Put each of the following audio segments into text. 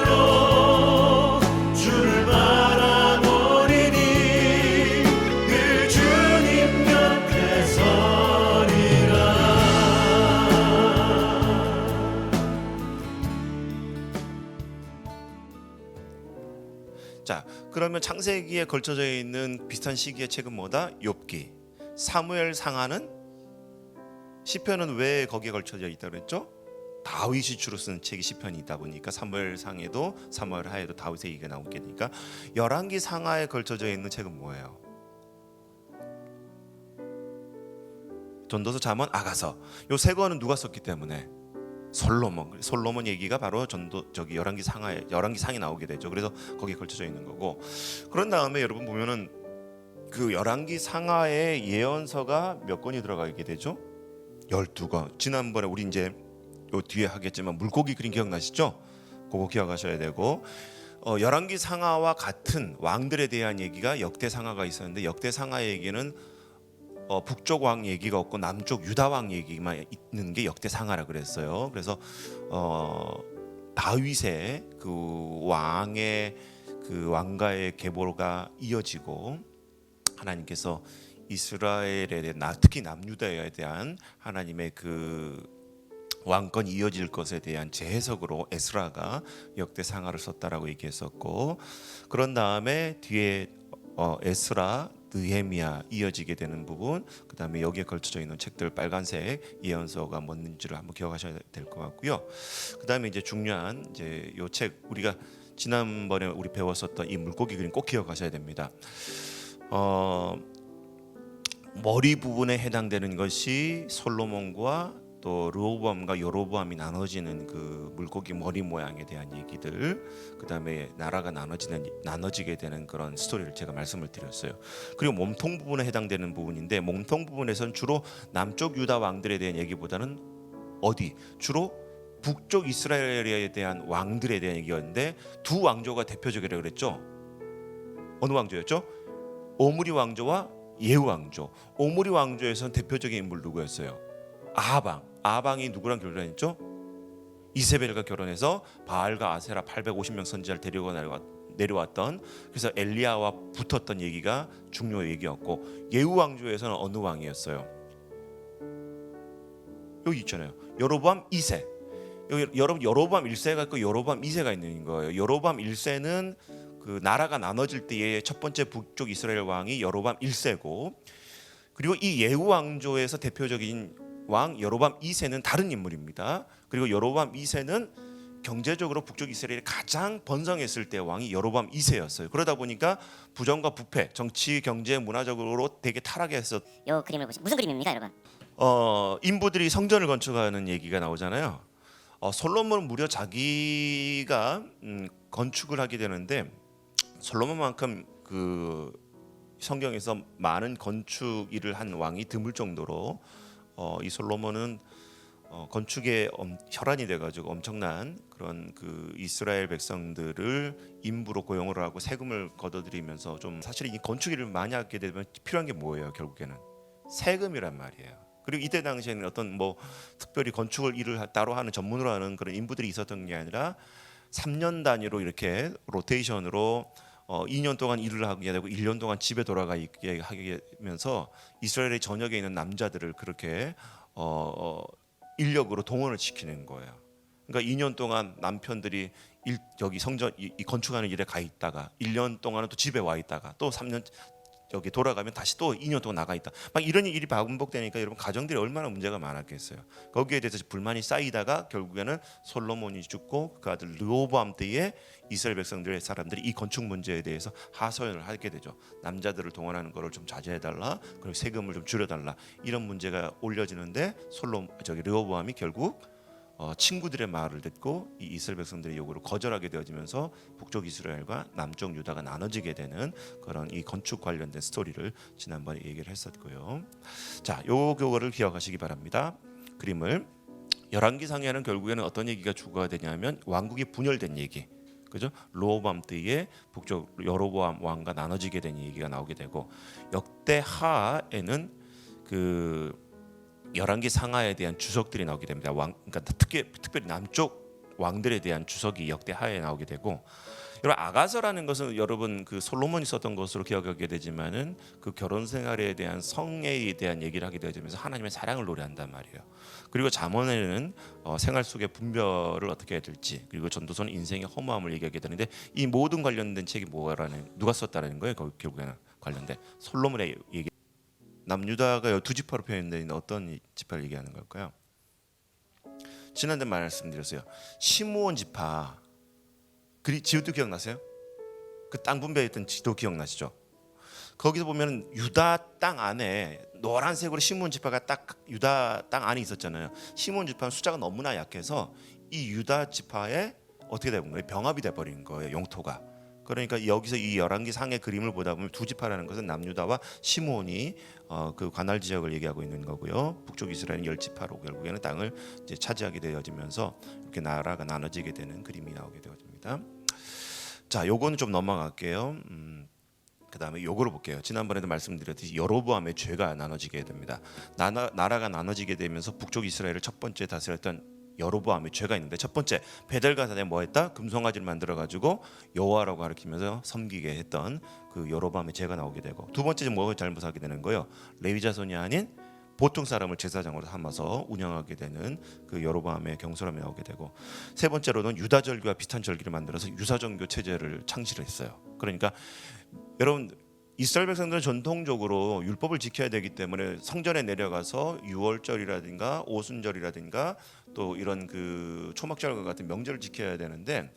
믿음으로 주를 바라보리니 그 주님 곁에 서리라. 자, 그러면 창세기에 걸쳐져 있는 비슷한 시기의 책은 뭐다? 욥기. 사무엘 상하는 시편은 왜 거기에 걸쳐져 있다고 그랬죠? 다윗이 주로 쓰는 책이 시편이 있다 보니까 사무엘 상에도 사무엘 하에도 다윗의 얘기가 나오게 되니까 열왕기 상하에 걸쳐져 있는 책은 뭐예요? 전도서, 잠언, 아가서. 요 세 권은 누가 썼기 때문에? 솔로몬 얘기가 바로 열왕기 상에 나오게 되죠. 그래서 거기에 걸쳐져 있는 거고. 그런 다음에 여러분 보면은 그 열왕기 상하의 예언서가 몇 권이 들어가 있게 되죠? 12권. 지난번에 우리 이제 요 뒤에 하겠지만 물고기 그림 기억나시죠? 그거 기억하셔야 되고, 열왕기 상하와 같은 왕들에 대한 얘기가 역대 상하가 있었는데 역대 상하의 얘기는 북쪽 왕 얘기가 없고 남쪽 유다 왕 얘기만 있는 게 역대 상하라 그랬어요. 그래서 다윗의 그 왕의 그 왕가의 계보가 이어지고 하나님께서 이스라엘에 대한 특히 남유다에 대한 하나님의 그 왕권이 이어질 것에 대한 재해석으로 에스라가 역대 상하를 썼다라고 얘기했었고, 그런 다음에 뒤에 에스라, 느헤미야 이어지게 되는 부분, 그 다음에 여기에 걸쳐져 있는 책들 빨간색 예언서가 뭔지를 한번 기억하셔야 될 것 같고요. 그 다음에 이제 중요한 이제 요 책 우리가 지난번에 우리 배웠었던 이 물고기 그림 꼭 기억하셔야 됩니다. 머리 부분에 해당되는 것이 솔로몬과 또 르호보암과 여로보암이 나눠지는 그 물고기 머리 모양에 대한 얘기들, 그 다음에 나라가 나눠지게 되는 그런 스토리를 제가 말씀을 드렸어요. 그리고 몸통 부분에 해당되는 부분인데 몸통 부분에서는 주로 남쪽 유다 왕들에 대한 얘기보다는 주로 북쪽 이스라엘에 대한 왕들에 대한 얘기였는데 두 왕조가 대표적이라고 그랬죠. 어느 왕조였죠? 오므리 왕조와 예후 왕조. 오므리 왕조에서는 대표적인 인물 누구였어요? 아방이 누구랑 결혼했죠? 이세벨과 결혼해서 바알과 아세라 850명 선지자를 데리고 내려왔던, 그래서 엘리야와 붙었던 얘기가 중요 얘기였고, 예후 왕조에서는 어느 왕이었어요? 여기 있잖아요. 여로보암 2세. 여기 여러분 여로보암 1세가 있고 여로보암 2세가 있는 거예요. 여로보암 1세는 그 나라가 나눠질 때의 첫 번째 북쪽 이스라엘 왕이 여로보암 1세고, 그리고 이 예후 왕조에서 대표적인 왕 여로보암 2세는 다른 인물입니다. 그리고 여로보암 2세는 경제적으로 북쪽 이스라엘이 가장 번성했을 때 왕이 여로보암 2세였어요. 그러다 보니까 부정과 부패, 정치, 경제, 문화적으로 되게 타락했었. 요 그림을 보시면 무슨 그림입니까, 여러분? 인부들이 성전을 건축하는 얘기가 나오잖아요. 솔로몬은 무려 자기가 건축을 하게 되는데, 솔로몬만큼 그 성경에서 많은 건축 일을 한 왕이 드물 정도로 이 솔로몬은 건축에 혈안이 돼가지고 엄청난 그런 그 이스라엘 백성들을 인부로 고용을 하고 세금을 걷어들이면서, 좀 사실 이 건축 일을 많이 하게 되면 필요한 게 뭐예요? 결국에는 세금이란 말이에요. 그리고 이때 당시에는 어떤 뭐 특별히 건축을 일을 따로 하는 전문으로 하는 그런 인부들이 있었던 게 아니라 3년 단위로 이렇게 로테이션으로 2년 동안 일을 하게 되고 1년 동안 집에 돌아가 있게 하게 하면서 이스라엘의 전역에 있는 남자들을 그렇게 인력으로 동원을 시키는 거예요. 그러니까 2년 동안 남편들이 여기 성전 이 건축하는 일에 가 있다가 1년 동안은 또 집에 와 있다가 또 3년 여기 돌아가면 다시 또 2년 동안 나가 있다. 막 이런 일이 반복되니까 여러분 가정들이 얼마나 문제가 많았겠어요. 거기에 대해서 불만이 쌓이다가 결국에는 솔로몬이 죽고 그 아들 르호보암 때에 이스라엘 백성들의 사람들이 이 건축 문제에 대해서 하소연을 하게 되죠. 남자들을 동원하는 것을 좀 자제해달라, 그리고 세금을 좀 줄여달라, 이런 문제가 올려지는데 르호보암이 결국 친구들의 말을 듣고 이 이스라엘 백성들의 요구를 거절하게 되어지면서 북쪽 이스라엘과 남쪽 유다가 나눠지게 되는 그런 이 건축 관련된 스토리를 지난번에 얘기를 했었고요. 자, 요거를 기억하시기 바랍니다. 그림을 열왕기상에는 결국에는 어떤 얘기가 추가가 되냐면 왕국이 분열된 얘기, 그죠? 르호보암 때에 북쪽 여로보암 왕과 나눠지게 된 얘기가 나오게 되고, 역대하에는 그 열왕기 상하에 대한 주석들이 나오게 됩니다. 그러니까 특별히 남쪽 왕들에 대한 주석이 역대하에 나오게 되고, 여러분 아가서라는 것은 여러분 그 솔로몬이 썼던 것으로 기억하게 되지만은 그 결혼 생활에 대한 성애에 대한 얘기를 하게 되면서 하나님의 사랑을 노래한단 말이에요. 그리고 잠언에는 생활 속의 분별을 어떻게 해야 될지, 그리고 전도서는 인생의 허무함을 얘기하게 되는데, 이 모든 관련된 책이 누가 썼다는 거예요? 결국에는 관련된 솔로몬의 얘기. 남유다가 두 지파로 표현되어 있는 어떤 지파를 얘기하는 걸까요? 지난번에 말씀드렸어요. 시므온 지파. 지도 기억나세요? 그 땅 분배했던 지도 기억나시죠? 거기서 보면 유다 땅 안에 노란색으로 시므온 지파가 딱 유다 땅 안에 있었잖아요. 시므온 지파는 숫자가 너무나 약해서 이 유다 지파에 어떻게 되는 거예요? 병합이 돼 버린 거예요, 영토가. 그러니까 여기서 이 열왕기 상의 그림을 보다 보면 두 지파라는 것은 남유다와 시므온이 그 관할 지역을 얘기하고 있는 거고요. 북쪽 이스라엘은 10지파로 결국에는 땅을 이제 차지하게 되어지면서 이렇게 나라가 나눠지게 되는 그림이 나오게 되어집니다. 자, 요거는 좀 넘어갈게요. 그다음에 요거를 볼게요. 지난번에도 말씀드렸듯이 여로보암의 죄가 나눠지게 됩니다. 나라가 나눠지게 되면서 북쪽 이스라엘을 첫 번째 다스렸던 여로보암의 죄가 있는데, 첫 번째 베델과 단에 뭐했다? 금송아지를 만들어 가지고 여호와라고 가리키면서 섬기게 했던 그 여로보암의 죄가 나오게 되고, 두 번째 뭐 잘못하게 되는 거예요? 레위 자손이 아닌 보통 사람을 제사장으로 삼아서 운영하게 되는 그 여로보암의 경솔함이 나오게 되고, 세 번째로는 유다 절기와 비슷한 절기를 만들어서 유사종교 체제를 창시를 했어요. 그러니까 여러분 이스라엘 백성들은 전통적으로 율법을 지켜야 되기 때문에 성전에 내려가서 유월절이라든가 오순절이라든가 또 이런 그 초막절과 같은 명절을 지켜야 되는데,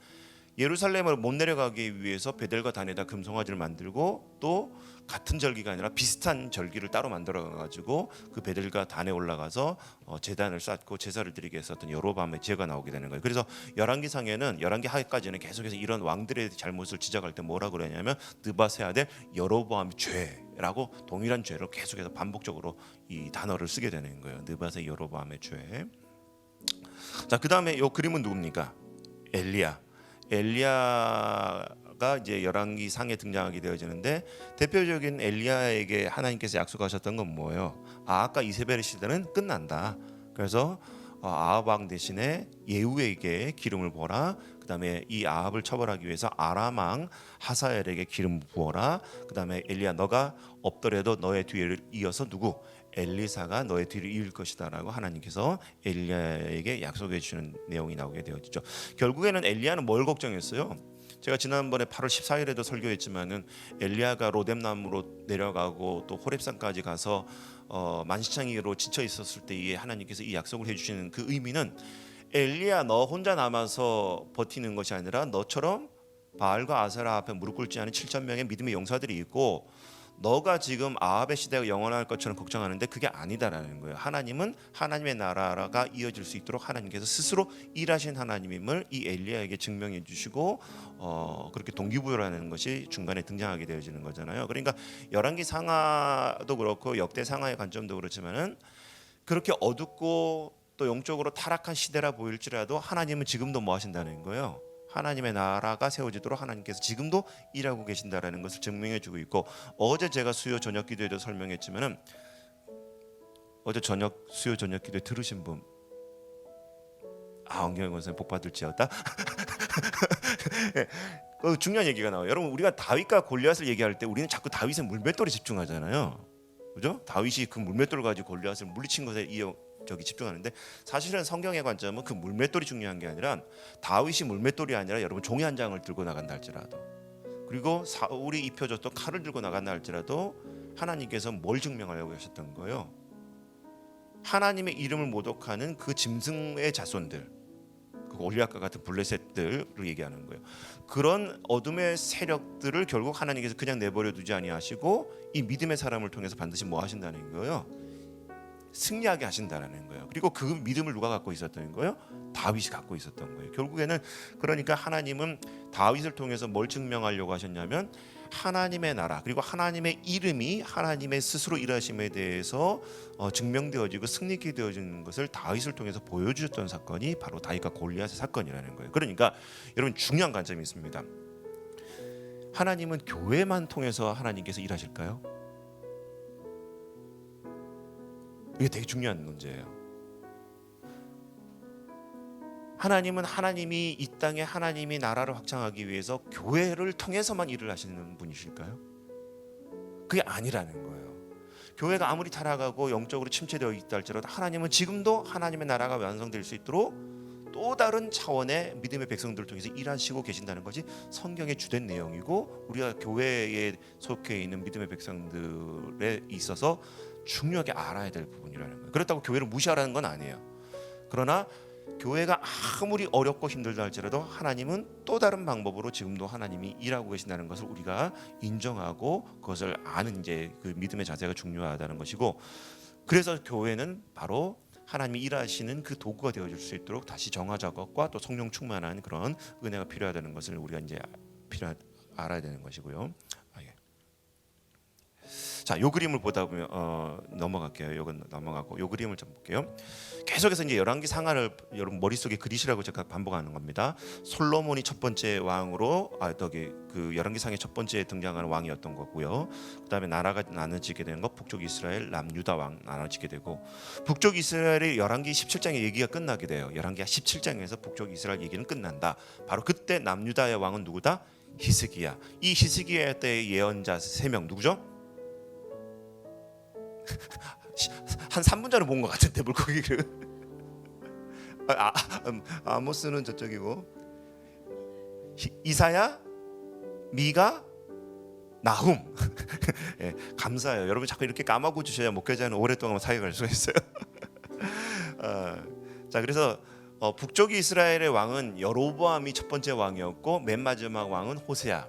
예루살렘을 못 내려가기 위해서 베델과 단에다 금송아지를 만들고, 또 같은 절기가 아니라 비슷한 절기를 따로 만들어 가지고 그 베델과 단에 올라가서 제단을 쌓고 제사를 드리게 했었던 여로보암의 죄가 나오게 되는 거예요. 그래서 열왕기상에는 열왕기 하기까지는 계속해서 이런 왕들의 잘못을 지적할 때 뭐라 그러냐면 느밧의 아들 여로보암의 죄라고 동일한 죄를 계속해서 반복적으로 이 단어를 쓰게 되는 거예요. 느밧의 여로보암의 죄. 자, 그다음에 요 그림은 누굽니까? 엘리야가 이제 열왕기 상에 등장하게 되어지는데, 대표적인 엘리야에게 하나님께서 약속하셨던 건 뭐예요? 아합과 이세벨의 시대는 끝난다. 그래서 아합 왕 대신에 예후에게 기름을 부어라. 그다음에 이 아합을 처벌하기 위해서 아람 왕 하사엘에게 기름 부어라. 그다음에 엘리야, 너가 없더라도 너의 뒤를 이어서 누구? 엘리사가 너의 뒤를 이을 것이다라고 하나님께서 엘리야에게 약속해 주시는 내용이 나오게 되어지죠. 결국에는 엘리야는 뭘 걱정했어요? 제가 지난번에 8월 14일에도 설교했지만은 엘리야가 로뎀나무로 내려가고 또 호렙산까지 가서 만시창이로 지쳐 있었을 때에 하나님께서 이 약속을 해주시는 그 의미는, 엘리야 너 혼자 남아서 버티는 것이 아니라 너처럼 바알과 아세라 앞에 무릎 꿇지 않은 7,000명의 믿음의 용사들이 있고, 너가 지금 아합의 시대가 영원할 것처럼 걱정하는데 그게 아니다라는 거예요. 하나님은 하나님의 나라가 이어질 수 있도록 하나님께서 스스로 일하신 하나님임을 이 엘리야에게 증명해 주시고, 그렇게 동기부여라는 것이 중간에 등장하게 되어지는 거잖아요. 그러니까 열왕기 상하도 그렇고 역대 상하의 관점도 그렇지만은, 그렇게 어둡고 또 영적으로 타락한 시대라 보일지라도 하나님은 지금도 뭐 하신다는 거예요? 하나님의 나라가 세워지도록 하나님께서 지금도 일하고 계신다라는 것을 증명해 주고 있고, 어제 제가 수요 저녁 기도에도 설명했지만은, 어제 수요 저녁 기도에 들으신 분, 엄경영 권사님 복 받을지어다. 중요한 얘기가 나와요. 여러분, 우리가 다윗과 골리앗을 얘기할 때 우리는 자꾸 다윗의 물맷돌에 집중하잖아요. 그죠? 다윗이 그 물맷돌을 가지고 골리앗을 물리친 것에 집중하는데, 사실은 성경의 관점은 그 물맷돌이 중요한 게 아니라, 다윗이 물맷돌이 아니라 여러분 종이 한 장을 들고 나간다 할지라도, 그리고 사울이 입혀줬던 칼을 들고 나간다 할지라도 하나님께서 뭘 증명하려고 하셨던 거예요? 하나님의 이름을 모독하는 그 짐승의 자손들, 그 골리앗과 같은 블레셋들을 얘기하는 거예요. 그런 어둠의 세력들을 결국 하나님께서 그냥 내버려 두지 아니하시고 이 믿음의 사람을 통해서 반드시 뭐 하신다는 거예요? 승리하게 하신다라는 거예요. 그리고 그 믿음을 누가 갖고 있었던 거예요? 다윗이 갖고 있었던 거예요. 결국에는 그러니까 하나님은 다윗을 통해서 뭘 증명하려고 하셨냐면, 하나님의 나라, 그리고 하나님의 이름이 하나님의 스스로 일하심에 대해서 증명되어지고 승리케 되어지는 것을 다윗을 통해서 보여주셨던 사건이 바로 다윗과 골리앗의 사건이라는 거예요. 그러니까 여러분, 중요한 관점이 있습니다. 하나님은 교회만 통해서 하나님께서 일하실까요? 이게 되게 중요한 문제예요. 하나님은 하나님이 이 땅에 하나님이 나라를 확장하기 위해서 교회를 통해서만 일을 하시는 분이실까요? 그게 아니라는 거예요. 교회가 아무리 타락하고 영적으로 침체되어 있다 할지라도 하나님은 지금도 하나님의 나라가 완성될 수 있도록 또 다른 차원의 믿음의 백성들을 통해서 일하시고 계신다는 것이 성경의 주된 내용이고, 우리가 교회에 속해 있는 믿음의 백성들에 있어서 중요하게 알아야 될 부분이라는 거예요. 그렇다고 교회를 무시하라는 건 아니에요. 그러나 교회가 아무리 어렵고 힘들다 할지라도 하나님은 또 다른 방법으로 지금도 하나님이 일하고 계신다는 것을 우리가 인정하고 그것을 아는 이제 그 믿음의 자세가 중요하다는 것이고, 그래서 교회는 바로 하나님이 일하시는 그 도구가 되어줄 수 있도록 다시 정화 작업과 또 성령 충만한 그런 은혜가 필요하다는 것을 우리가 이제 알아야 되는 것이고요. 자, 요 그림을 보다 보면 넘어갈게요. 요건 넘어가고 요 그림을 좀 볼게요. 계속해서 이제 열왕기 상하를 여러분 머릿속에 그리시라고 제가 반복하는 겁니다. 솔로몬이 첫 번째 왕으로 그 열왕기 상의 첫 번째 등장하는 왕이었던 거고요. 그다음에 나라가 나눠지게 되는 거 북쪽 이스라엘, 남유다 왕 나눠지게 되고, 북쪽 이스라엘의 열왕기 17장의 얘기가 끝나게 돼요. 열왕기 17장에서 북쪽 이스라엘 얘기는 끝난다. 바로 그때 남유다의 왕은 누구다? 히스기야. 이 히스기야 때의 예언자 3명 누구죠? 한 3분 전에 본 것 같은데 물고기를. 아모스는 저쪽이고, 이사야, 미가, 나훔. 예, 감사해요. 여러분 자꾸 이렇게 까먹고 주셔야 목회자는 오랫동안 사역을 할 수가 있어요. 자, 그래서 북쪽 이스라엘의 왕은 여로보암이 첫 번째 왕이었고, 맨 마지막 왕은 호세아.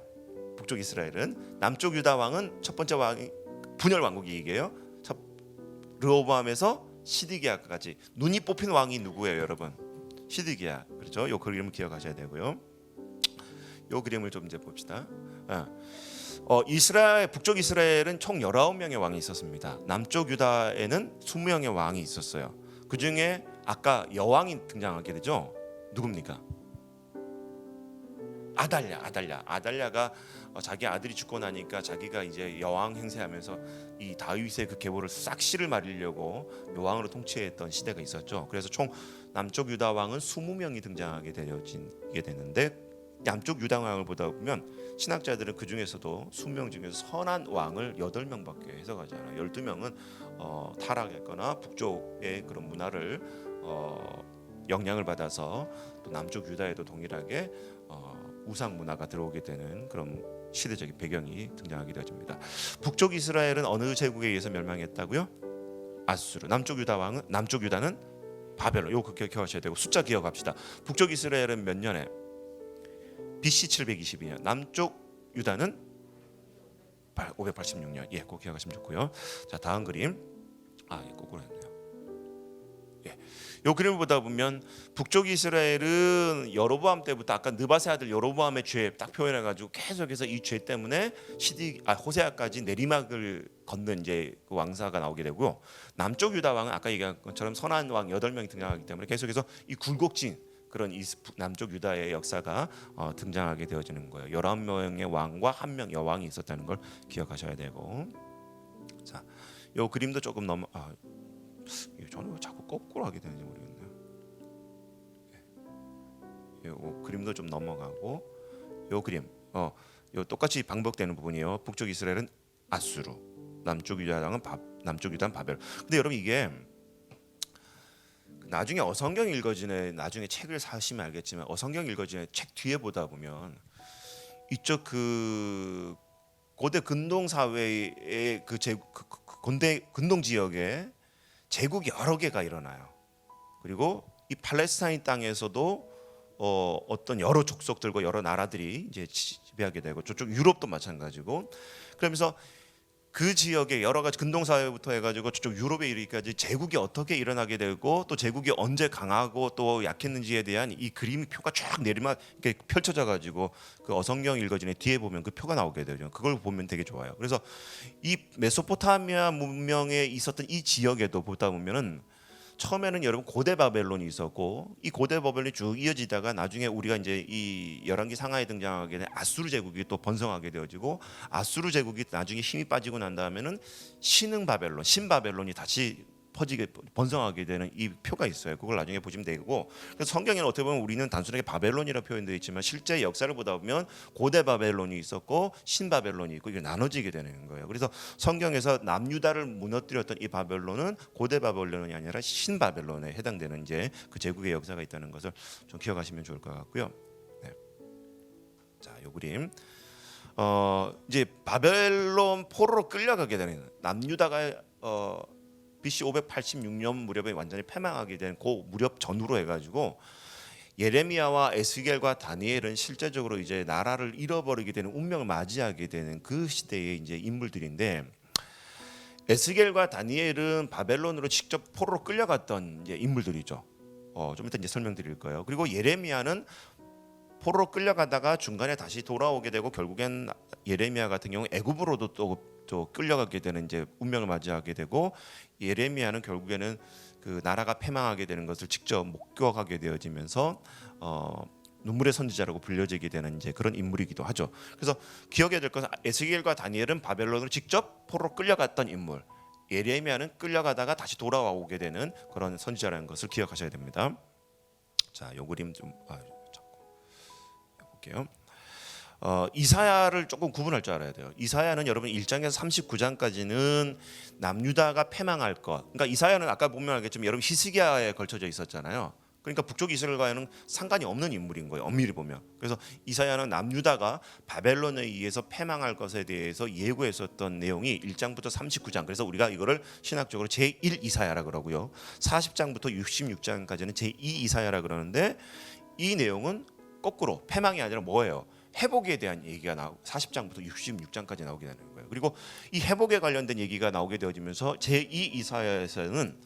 북쪽 이스라엘은. 남쪽 유다 왕은 첫 번째 왕이 분열 왕국이 이게요. 르호보암에서 시드기야까지 눈이 뽑힌 왕이 누구예요, 여러분? 시드기야. 그렇죠? 요 그림을 기억하셔야 되고요. 요 그림을 좀 이제 봅시다. 이스라엘 북쪽 이스라엘은 총 19명의 왕이 있었습니다. 남쪽 유다에는 20명의 왕이 있었어요. 그 중에 아까 여왕이 등장하게 되죠. 누굽니까? 아달랴가 자기 아들이 죽고 나니까 자기가 이제 여왕 행세하면서 이 다윗의 그 계보를 싹 씨를 말리려고 여왕으로 통치했던 시대가 있었죠. 그래서 총 남쪽 유다 왕은 20명이 등장하게 되어지게 되는데, 남쪽 유다 왕을 보다 보면 신학자들은 그 중에서도 20명 중에서 선한 왕을 8명밖에 해석하지 않아요. 12명은 타락했거나 북쪽의 그런 문화를 영향을 받아서 또 남쪽 유다에도 동일하게 우상 문화가 들어오게 되는 그런 시대적인 배경이 등장하게 되어집니다. 북쪽 이스라엘은 어느 제국에 의해서 멸망했다고요? 아수르. 남쪽 유다는 바벨론. 요거 기억하셔야 되고 숫자 기억합시다. 북쪽 이스라엘은 몇 년에? BC 722년. 남쪽 유다는 586년. 예, 꼭 기억하시면 좋고요. 자, 다음 그림. 거꾸로 했네요. 요 그림을 보다 보면 북쪽 이스라엘은 여로보암 때부터 아까 느바세 아들 여로보암의 죄 딱 표현해 가지고 계속해서 이 죄 때문에 호세아까지 내리막을 걷는 이제 그 왕사가 나오게 되고요. 남쪽 유다 왕은 아까 얘기한 것처럼 선한 왕 8명이 등장하기 때문에 계속해서 이 굴곡진 그런 이 남쪽 유다의 역사가 등장하게 되어지는 거예요. 11명의 왕과 1명 여왕이 있었다는 걸 기억하셔야 되고, 자, 요 그림도 조금 저는 왜 자꾸 거꾸로 하게 되는지 모르겠네요. 요 그림도 좀 넘어가고, 요 그림, 요 똑같이 반복되는 부분이에요. 북쪽 이스라엘은 아수르, 남쪽 유다는 바벨. 근데 여러분 이게 나중에 어성경 읽어지네, 나중에 책을 사시면 알겠지만 어성경 읽어지네 책 뒤에 보다 보면 이쪽 그 고대 근동 사회의 근동 지역에 제국이 여러 개가 일어나요. 그리고 이 팔레스타인 땅에서도 어떤 여러 족속들과 여러 나라들이 이제 지배하게 되고, 저쪽 유럽도 마찬가지고, 그러면서 그 지역에 여러 가지 근동 사회부터 해가지고 저쪽 유럽에 이르기까지 제국이 어떻게 일어나게 되고 또 제국이 언제 강하고 또 약했는지에 대한 이 그림이 표가 쫙 내리막 이렇게 펼쳐져 가지고 그 어성경 읽어지네 뒤에 보면 그 표가 나오게 되죠. 그걸 보면 되게 좋아요. 그래서 이 메소포타미아 문명에 있었던 이 지역에도 보다 보면은 처음에는 여러분 고대 바벨론이 있었고, 이 고대 바벨론이 쭉 이어지다가 나중에 우리가 이제 이 열왕기 상하에 등장하게 된 아수르 제국이 또 번성하게 되어지고, 아수르 제국이 나중에 힘이 빠지고 난 다음에는 신흥 바벨론, 신바벨론이 다시 퍼지게 번성하게 되는 이 표가 있어요. 그걸 나중에 보시면 되고, 그래서 성경에는 어떻게 보면 우리는 단순하게 바벨론이라고 표현되어 있지만 실제 역사를 보다 보면 고대 바벨론이 있었고 신바벨론이 있고 이게 나눠지게 되는 거예요. 그래서 성경에서 남유다를 무너뜨렸던 이 바벨론은 고대 바벨론이 아니라 신바벨론에 해당되는 이제 그 제국의 역사가 있다는 것을 좀 기억하시면 좋을 것 같고요. 네. 자, 요 그림. 이제 바벨론 포로로 끌려가게 되는 남유다가 BC 586년 무렵에 완전히 패망하게 된 그 무렵 전후로 해가지고 예레미야와 에스겔과 다니엘은 실제적으로 이제 나라를 잃어버리게 되는 운명을 맞이하게 되는 그 시대의 이제 인물들인데, 에스겔과 다니엘은 바벨론으로 직접 포로로 끌려갔던 이제 인물들이죠. 좀 이따 이제 설명드릴 거예요. 그리고 예레미야는 포로로 끌려가다가 중간에 다시 돌아오게 되고 결국엔 예레미야 같은 경우 애굽으로도 또 끌려가게 되는 이제 운명을 맞이하게 되고, 예레미야는 결국에는 그 나라가 패망하게 되는 것을 직접 목격하게 되어지면서 눈물의 선지자라고 불려지게 되는 이제 그런 인물이기도 하죠. 그래서 기억해야 될 것은 에스겔과 다니엘은 바벨론으로 직접 포로로 끌려갔던 인물, 예레미야는 끌려가다가 다시 돌아오게 되는 그런 선지자라는 것을 기억하셔야 됩니다. 자, 요 그림 좀 볼게요. 이사야를 조금 구분할 줄 알아야 돼요. 이사야는 여러분 1장에서 39장까지는 남유다가 패망할 것. 그러니까 이사야는 아까 보면 알겠지만 여러분 히스기야에 걸쳐져 있었잖아요. 그러니까 북쪽 이스라엘과는 상관이 없는 인물인 거예요. 엄밀히 보면. 그래서 이사야는 남유다가 바벨론에 의해서 패망할 것에 대해서 예고했었던 내용이 1장부터 39장. 그래서 우리가 이거를 신학적으로 제1 이사야라 그러고요. 40장부터 66장까지는 제2 이사야라 그러는데, 이 내용은 거꾸로 패망이 아니라 뭐예요? 회복에 대한 얘기가 40장부터 66장까지 나오게 되는 거예요. 그리고 이 회복에 관련된 얘기가 나오게 되어지면서 제2 이사야에서는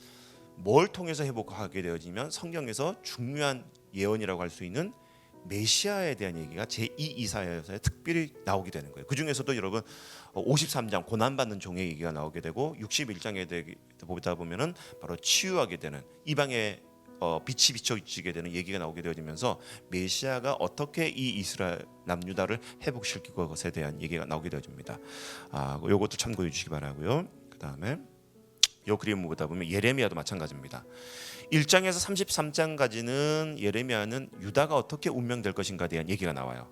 뭘 통해서 회복하게 되어지면 성경에서 중요한 예언이라고 할 수 있는 메시아에 대한 얘기가 제2 이사야에서 특별히 나오게 되는 거예요. 그 중에서도 여러분 53장 고난받는 종의 얘기가 나오게 되고, 61장에 보다 보면은 바로 치유하게 되는 이방의 빛이 비춰지게 되는 얘기가 나오게 되어지면서 메시아가 어떻게 이 이스라엘 남유다를 회복시킬 것에 대한 얘기가 나오게 되어집니다. 요것도 참고해 주시기 바라고요. 그 다음에 요 그림을 보다 보면 예레미야도 마찬가지입니다. 1장에서 33장까지는 예레미야는 유다가 어떻게 운명될 것인가에 대한 얘기가 나와요.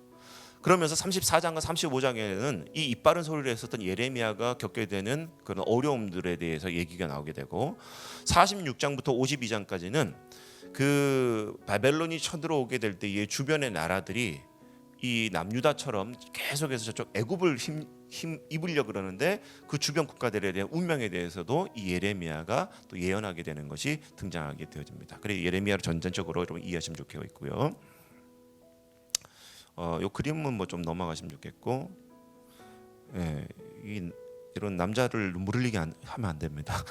그러면서 34장과 35장에는 이 이빠른 소리를 했었던 예레미야가 겪게 되는 그런 어려움들에 대해서 얘기가 나오게 되고, 46장부터 52장까지는 그 바벨론이 쳐들어오게 될 때의 주변의 나라들이 이 남유다처럼 계속해서 저쪽 애굽을 힘입으려 그러는데, 그 주변 국가들에 대한 운명에 대해서도 이 예레미야가 또 예언하게 되는 것이 등장하게 되어집니다. 그래서 예레미야를 전반적으로 여러분 이해하시면 좋겠고요. 요 그림은 뭐 좀 넘어가시면 좋겠고, 이런 남자를 눈물 흘리게 하면 안 됩니다.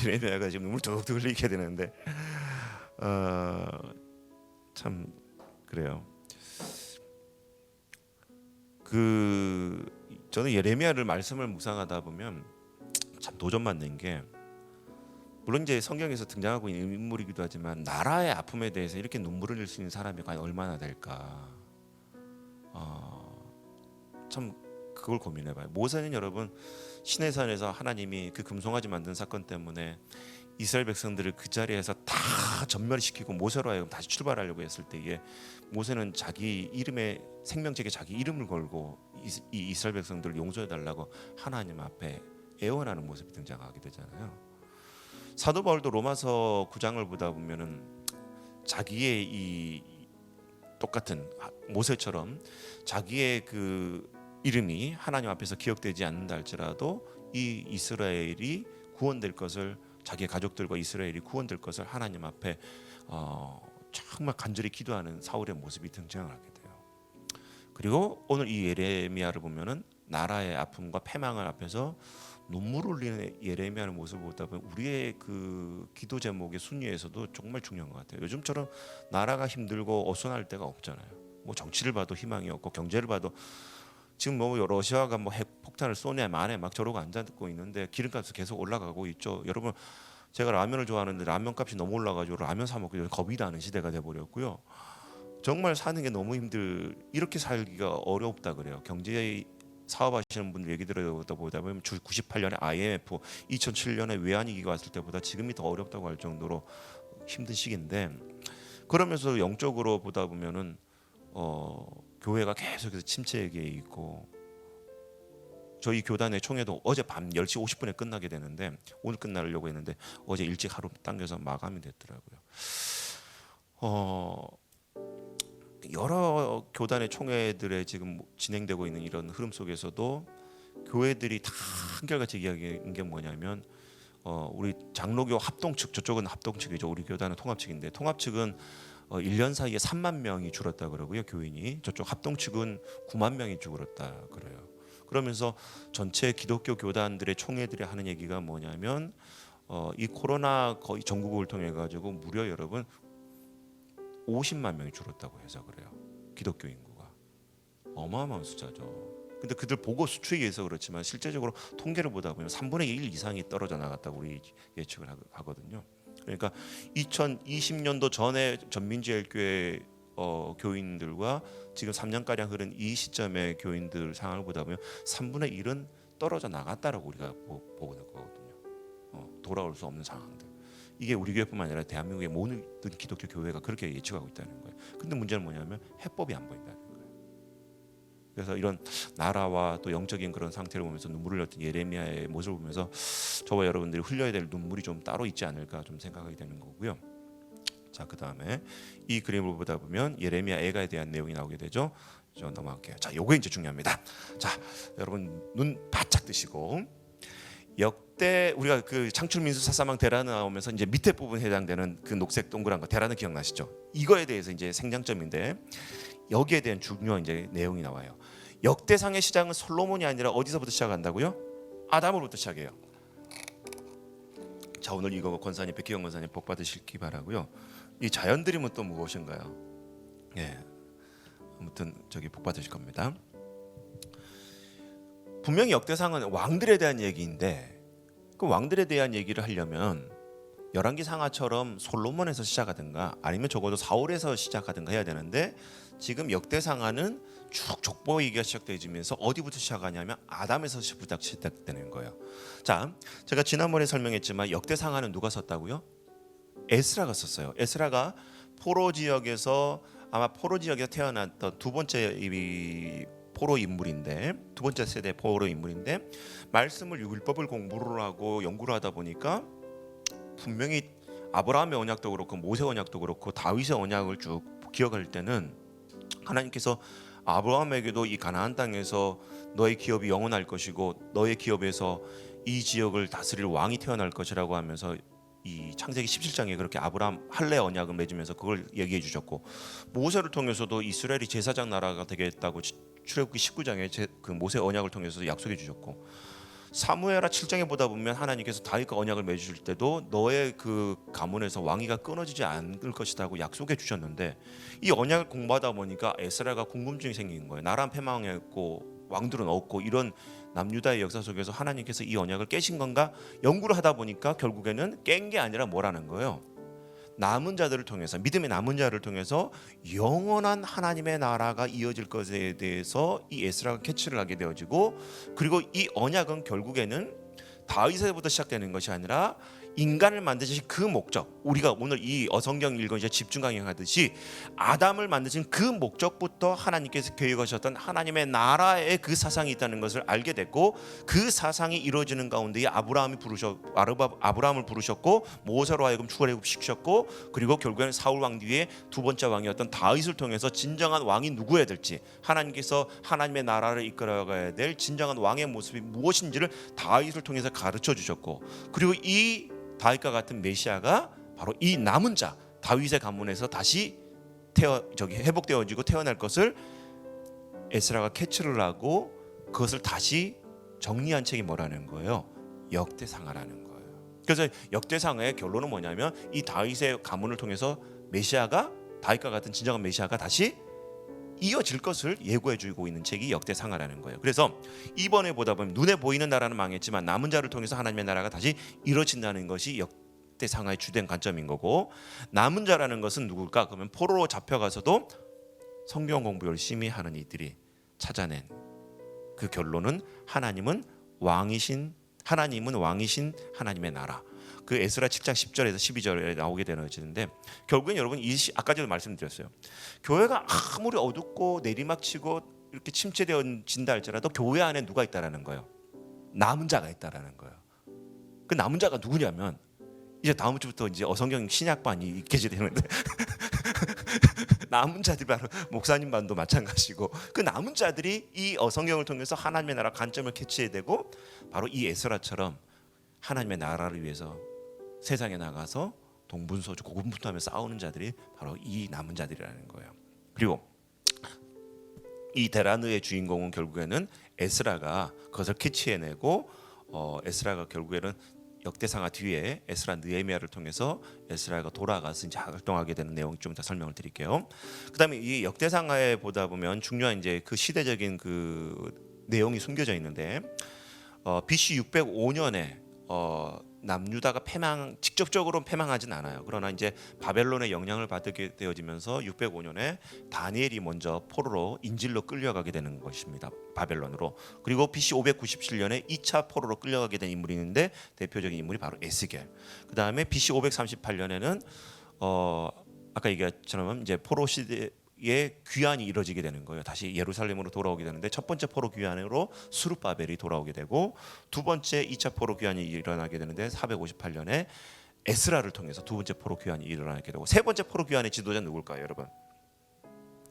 예레미야가 지금 눈물 뚝뚝 흘리게 되는데, 참 그래요. 저는 예레미야를 말씀을 묵상하다 보면 참 도전 맞는 게, 물론 이제 성경에서 등장하고 있는 인물이기도 하지만 나라의 아픔에 대해서 이렇게 눈물을 흘릴 수 있는 사람이 과연 얼마나 될까. 참 그걸 고민해봐요. 모세는 여러분 시내산에서 하나님이 그 금송아지 만든 사건 때문에 이스라엘 백성들을 그 자리에서 다 전멸시키고 모세로 하여금 다시 출발하려고 했을 때에 모세는 자기 이름에 생명책에 자기 이름을 걸고 이 이스라엘 백성들을 용서해달라고 하나님 앞에 애원하는 모습이 등장하게 되잖아요. 사도 바울도 로마서 9장을 보다 보면은 자기의 이 똑같은 모세처럼 자기의 그 이름이 하나님 앞에서 기억되지 않는다 할지라도 이 이스라엘이 구원될 것을, 자기의 가족들과 이스라엘이 구원될 것을 하나님 앞에 정말 간절히 기도하는 사울의 모습이 등장하게 돼요. 그리고 오늘 이 예레미야를 보면은 나라의 아픔과 패망을 앞에서 눈물을 흘리는 예레미야의 모습을 보다 보면 우리의 그 기도 제목의 순위에서도 정말 중요한 것 같아요. 요즘처럼 나라가 힘들고 어수선할 때가 없잖아요. 뭐 정치를 봐도 희망이 없고 경제를 봐도 지금 뭐 러시아가 뭐 핵폭탄을 쏘네 마네 막 저러고 앉아듣고 있는데 기름값이 계속 올라가고 있죠. 여러분 제가 라면을 좋아하는데 라면값이 너무 올라가지고 라면 사 먹기 겁이 나는 시대가 돼버렸고요. 정말 사는 게 너무 이렇게 살기가 어렵다 그래요. 경제 사업하시는 분들 얘기 들어보다 보면 98년에 IMF, 2007년에 외환위기가 왔을 때보다 지금이 더 어렵다고 할 정도로 힘든 시기인데, 그러면서 영적으로 보다 보면은 교회가 계속해서 침체에 있고, 저희 교단의 총회도 어제 밤 10시 50분에 끝나게 되는데 오늘 끝나려고 했는데 어제 일찍 하루 당겨서 마감이 됐더라고요. 여러 교단의 총회들에 지금 진행되고 있는 이런 흐름 속에서도 교회들이 다 한결같이 이야기한 게 뭐냐면 우리 장로교 합동측, 저쪽은 합동측이죠. 우리 교단은 통합측인데 통합측은 1년 사이에 3만 명이 줄었다 그러고요. 교인이. 저쪽 합동측은 9만 명이 줄었다 그래요. 그러면서 전체 기독교 교단들의 총회들이 하는 얘기가 뭐냐면 이 코로나 거의 전국을 통해 가지고 무려 여러분 50만 명이 줄었다고 해서 그래요. 기독교 인구가 어마어마한 숫자죠. 근데 그들 보고 수출에 의해서 그렇지만 실제적으로 통계를 보다 보면 3분의 1 이상이 떨어져 나갔다고 우리 예측을 하거든요. 그러니까 2020년도 전에 전민지엘교회 교인들과 지금 3년가량 흐른 이 시점의 교인들 상황을 보다 보면 3분의 1은 떨어져 나갔다라고 우리가 보고 있거든요. 돌아올 수 없는 상황들. 이게 우리 교회뿐만 아니라 대한민국의 모든 기독교 교회가 그렇게 예측하고 있다는 거예요. 근데 문제는 뭐냐면 해법이 안 보인다는 거예요. 그래서 이런 나라와 또 영적인 그런 상태를 보면서 눈물을 흘렸던 예레미야의 모습을 보면서 저와 여러분들이 흘려야 될 눈물이 좀 따로 있지 않을까 좀 생각하게 되는 거고요. 자, 그 다음에 이 그림을 보다 보면 예레미야 애가에 대한 내용이 나오게 되죠. 저 넘어갈게요. 자, 요거 이제 중요합니다. 자, 여러분 눈 바짝 뜨시고, 역대 우리가 그 창출민수 사사망 대란 나오면서 이제 밑에 부분에 해당되는 그 녹색 동그란 거 대란은 기억나시죠? 이거에 대해서 이제 생장점인데 여기에 대한 중요한 이제 내용이 나와요. 역대상의 시작은 솔로몬이 아니라 어디서부터 시작한다고요? 아담으로부터 시작해요. 자, 오늘 이거 권사님 백희영 권사님 복 받으시기 바라고요. 이 자연 드림은 또 무엇인가요? 예, 아무튼 저기 복 받으실 겁니다. 분명히 역대상은 왕들에 대한 얘기인데 그 왕들에 대한 얘기를 하려면 열왕기상하처럼 솔로몬에서 시작하든가 아니면 적어도 사울에서 시작하든가 해야 되는데 지금 역대상하는 쭉 족보 얘기가 시작되면서 어디부터 시작하냐면 아담에서 시작되는 거예요. 자, 제가 지난번에 설명했지만 역대상하는 누가 썼다고요? 에스라가 썼어요. 에스라가 포로 지역에서 아마 포로 지역에서 태어났던 두 번째 이 포로 인물인데 두 번째 세대 포로 인물인데 말씀을 율법을 공부를 하고 연구를 하다 보니까 분명히 아브라함의 언약도 그렇고 모세 언약도 그렇고 다윗의 언약을 쭉 기억할 때는 하나님께서 아브라함에게도 이 가나안 땅에서 너의 기업이 영원할 것이고 너의 기업에서 이 지역을 다스릴 왕이 태어날 것이라고 하면서 이 창세기 17장에 그렇게 아브라함 할례 언약을 맺으면서 그걸 얘기해 주셨고 모세를 통해서도 이스라엘이 제사장 나라가 되겠다고 출애굽기 19장에 그 모세 언약을 통해서 약속해 주셨고 사무엘하 7장에 보다 보면 하나님께서 다윗과 언약을 맺으실 때도 너의 그 가문에서 왕위가 끊어지지 않을 것이라고 약속해 주셨는데 이 언약을 공부하다 보니까 에스라가 궁금증이 생긴 거예요. 나라는 패망했고 왕들은 없고 이런 남유다의 역사 속에서 하나님께서 이 언약을 깨신 건가 연구를 하다 보니까 결국에는 깬 게 아니라 뭐라는 거예요. 남은 자들을 통해서 믿음의 남은 자를 통해서 영원한 하나님의 나라가 이어질 것에 대해서 이 에스라가 캐치를 하게 되어지고 그리고 이 언약은 결국에는 다윗에서부터 시작되는 것이 아니라 인간을 만드신 그 목적 우리가 오늘 이 어성경 읽어 이제 집중 강의하듯이 아담을 만드신 그 목적부터 하나님께서 계획하셨던 하나님의 나라의 그 사상이 있다는 것을 알게 됐고 그 사상이 이루어지는 가운데 아브라함을 부르셨고 모세로 하여금 출애굽시키셨고 그리고 결국에는 사울 왕 뒤에 두 번째 왕이었던 다윗을 통해서 진정한 왕이 누구여야 될지 하나님께서 하나님의 나라를 이끌어가야 될 진정한 왕의 모습이 무엇인지를 다윗을 통해서 가르쳐 주셨고 그리고 이 다윗과 같은 메시아가 바로 이 남은 자 다윗의 가문에서 다시 회복되어지고 태어날 것을 에스라가 캐치를 하고 그것을 다시 정리한 책이 뭐라는 거예요? 역대상하라는 거예요. 그래서 역대상의 결론은 뭐냐면 이 다윗의 가문을 통해서 메시아가 다윗과 같은 진정한 메시아가 다시 이어질 것을 예고해주고 있는 책이 역대상하라는 거예요. 그래서 이번에 보다 보면 눈에 보이는 나라는 망했지만 남은 자를 통해서 하나님의 나라가 다시 이루어진다는 것이 역대상하의 주된 관점인 거고 남은 자라는 것은 누굴까? 그러면 포로로 잡혀가서도 성경 공부 열심히 하는 이들이 찾아낸 그 결론은 하나님은 왕이신 하나님의 나라. 그 에스라 7장 10절에서 12절에 나오게 되어지는데 결국엔 여러분 아까 전에 말씀드렸어요. 교회가 아무리 어둡고 내리막치고 이렇게 침체되어진다 할지라도 교회 안에 누가 있다라는 거예요. 남은 자가 있다라는 거예요. 그 남은 자가 누구냐면 이제 다음 주부터 이제 어성경 신약반이 있게 되는데 남은 자들이 바로 목사님 반도 마찬가지고 그 남은 자들이 이 어성경을 통해서 하나님의 나라 관점을 캐치해야 되고 바로 이 에스라처럼 하나님의 나라를 위해서 세상에 나가서 동분서주 고군분투하며 싸우는 자들이 바로 이 남은 자들이라는 거예요. 그리고 이 데라느의 주인공은 결국에는 에스라가 그것을 캐치해내고 에스라가 결국에는 역대상하 뒤에 에스라 느헤미야를 통해서 에스라가 돌아가서 이제 활동하게 되는 내용 좀 더 설명을 드릴게요. 그다음에 이 역대상하에 보다 보면 중요한 이제 그 시대적인 그 내용이 숨겨져 있는데 BC 605년에 남유다가 직접적으로 패망하진 않아요. 그러나 이제 바벨론의 영향을 받게 되어지면서 605년에 다니엘이 먼저 포로로 인질로 끌려가게 되는 것입니다. 바벨론으로. 그리고 BC 597년에 2차 포로로 끌려가게 된 인물이 있는데 대표적인 인물이 바로 에스겔. 그 다음에 BC 538년에는 아까 얘기했처럼 이제 포로 시대의 귀환이 이루어지게 되는 거예요. 다시 예루살렘으로 돌아오게 되는데 첫 번째 포로 귀환으로 수르바벨이 돌아오게 되고 두 번째 2차 포로 귀환이 일어나게 되는데 458년에 에스라를 통해서 두 번째 포로 귀환이 일어나게 되고 세 번째 포로 귀환의 지도자는 누굴까요, 여러분?